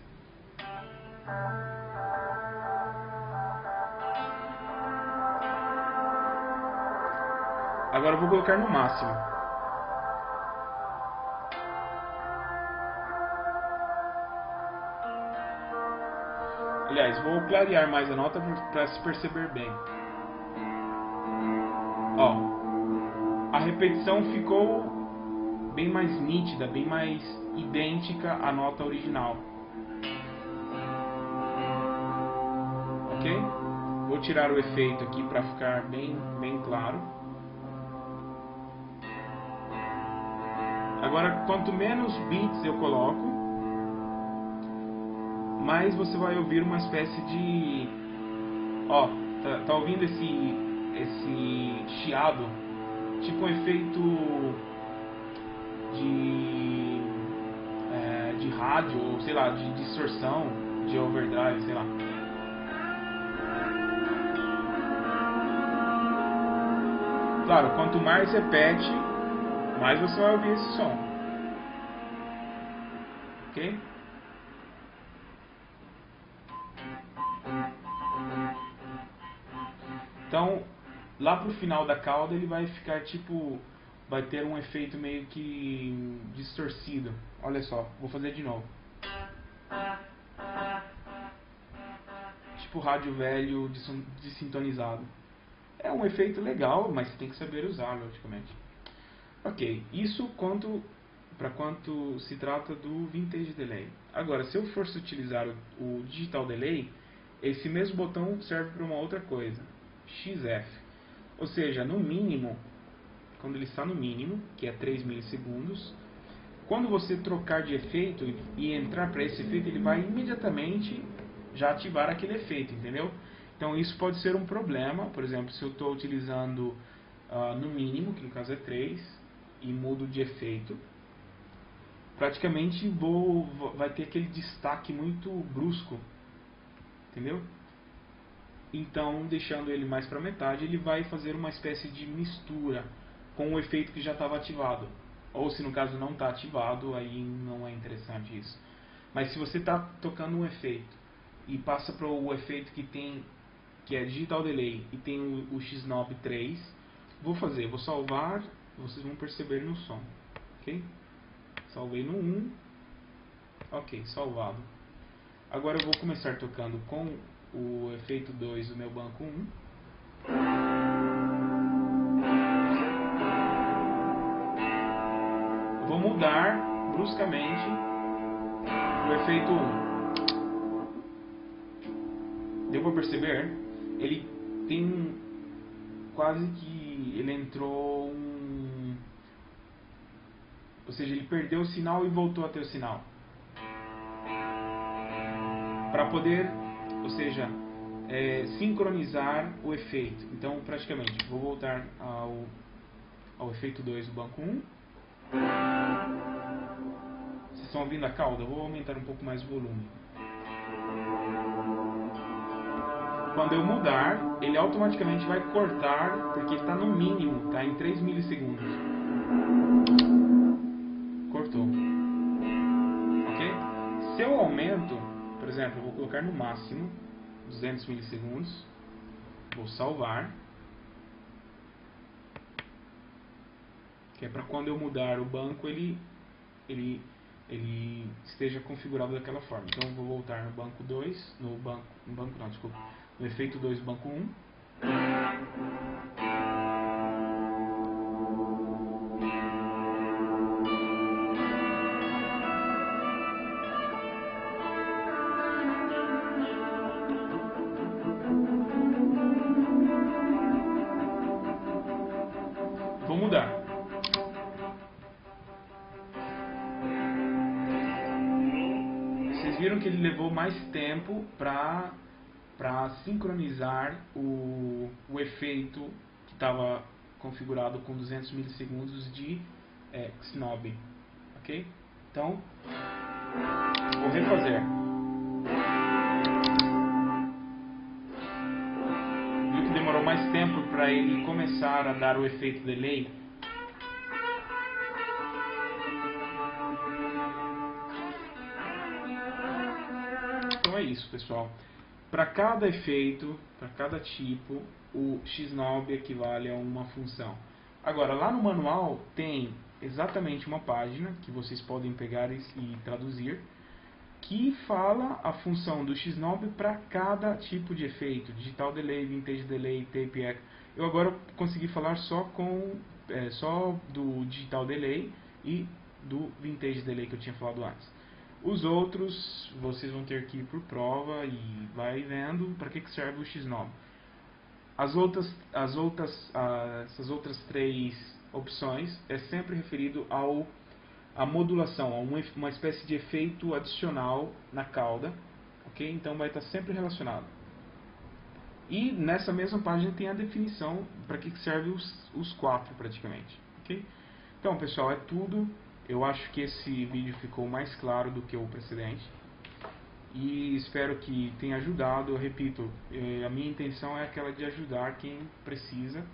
Agora eu vou colocar no máximo. Aliás, vou clarear mais a nota para se perceber bem. Ó, a repetição ficou bem mais nítida, bem mais idêntica à nota original. Ok? Vou tirar o efeito aqui para ficar bem claro. Agora, quanto menos bits eu coloco, mais você vai ouvir uma espécie de... Ó, tá ouvindo esse chiado? Tipo um efeito de rádio, ou sei lá, de distorção, de overdrive, sei lá. Claro, quanto mais repete, mais você vai ouvir esse som. Ok? Então, lá pro final da cauda ele vai ficar tipo... Vai ter um efeito meio que distorcido. Olha só, vou fazer de novo. Tipo rádio velho desintonizado. É um efeito legal, mas você tem que saber usar, logicamente. Ok, isso para quanto se trata do Vintage Delay. Agora, se eu fosse utilizar o Digital Delay, esse mesmo botão serve para uma outra coisa, XF. Ou seja, no mínimo, quando ele está no mínimo, que é 3 milissegundos, quando você trocar de efeito e entrar para esse efeito, ele vai imediatamente já ativar aquele efeito, entendeu? Então isso pode ser um problema. Por exemplo, se eu estou utilizando no mínimo, que no caso é 3, e mudo de efeito, praticamente vai ter aquele destaque muito brusco, entendeu? Então, deixando ele mais para metade, ele vai fazer uma espécie de mistura com o efeito que já estava ativado. Ou se no caso não está ativado, aí não é interessante isso. Mas se você está tocando um efeito e passa para o efeito que é Digital Delay e tem o xNob 3, vou salvar, vocês vão perceber no som. Ok? Salvei no 1. Ok, salvado. Agora eu vou começar tocando com o efeito 2 do meu banco 1. Vou mudar bruscamente o efeito 1. Deu para perceber? Ele tem quase que... Ele entrou ou seja, ele perdeu o sinal e voltou a ter o sinal. Para poder, ou seja, sincronizar o efeito. Então, praticamente, vou voltar ao efeito 2 do banco 1. Vocês estão ouvindo a cauda? Vou aumentar um pouco mais o volume. Quando eu mudar, ele automaticamente vai cortar, porque está no mínimo, está em 3 milissegundos. Cortou. Ok? Se eu aumento, por exemplo, eu vou colocar no máximo 200 milissegundos, vou salvar, que é para quando eu mudar o banco ele esteja configurado daquela forma. Então eu vou voltar no banco 2, no efeito 2 do banco 1. Vou mudar. viram que ele levou mais tempo para sincronizar o efeito que estava configurado com 200 milissegundos de Xnob, ok? Então, vou refazer. Viu que demorou mais tempo para ele começar a dar o efeito delay? Então é isso, pessoal. Para cada efeito, para cada tipo, o Xnob equivale a uma função. Agora, lá no manual tem exatamente uma página que vocês podem pegar e traduzir, que fala a função do Xnob para cada tipo de efeito: Digital Delay, Vintage Delay, Tape Echo. Eu agora consegui falar só do Digital Delay e do Vintage Delay que eu tinha falado antes. Os outros vocês vão ter que ir por prova e vai vendo para que serve o Xnob. Essas outras três opções é sempre referido à modulação, a uma espécie de efeito adicional na cauda, ok? Então vai estar sempre relacionado. E nessa mesma página tem a definição para que serve os quatro praticamente, ok? Então, pessoal, é tudo. Eu acho que esse vídeo ficou mais claro do que o precedente e espero que tenha ajudado. Eu repito, a minha intenção é aquela de ajudar quem precisa,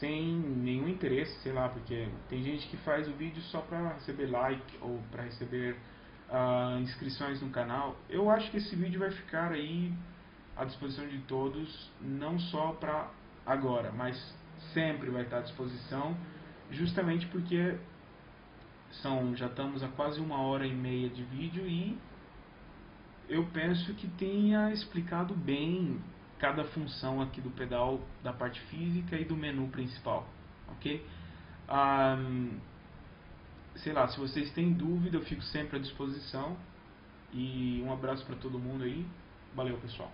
sem nenhum interesse, sei lá, porque tem gente que faz o vídeo só para receber like ou para receber inscrições no canal. Eu acho que esse vídeo vai ficar aí à disposição de todos, não só para agora, mas sempre vai estar à disposição, justamente porque já estamos a quase 1h30 de vídeo e eu penso que tenha explicado bem cada função aqui do pedal, da parte física e do menu principal, ok? Sei lá, se vocês têm dúvida, eu fico sempre à disposição. E um abraço para todo mundo aí. Valeu, pessoal.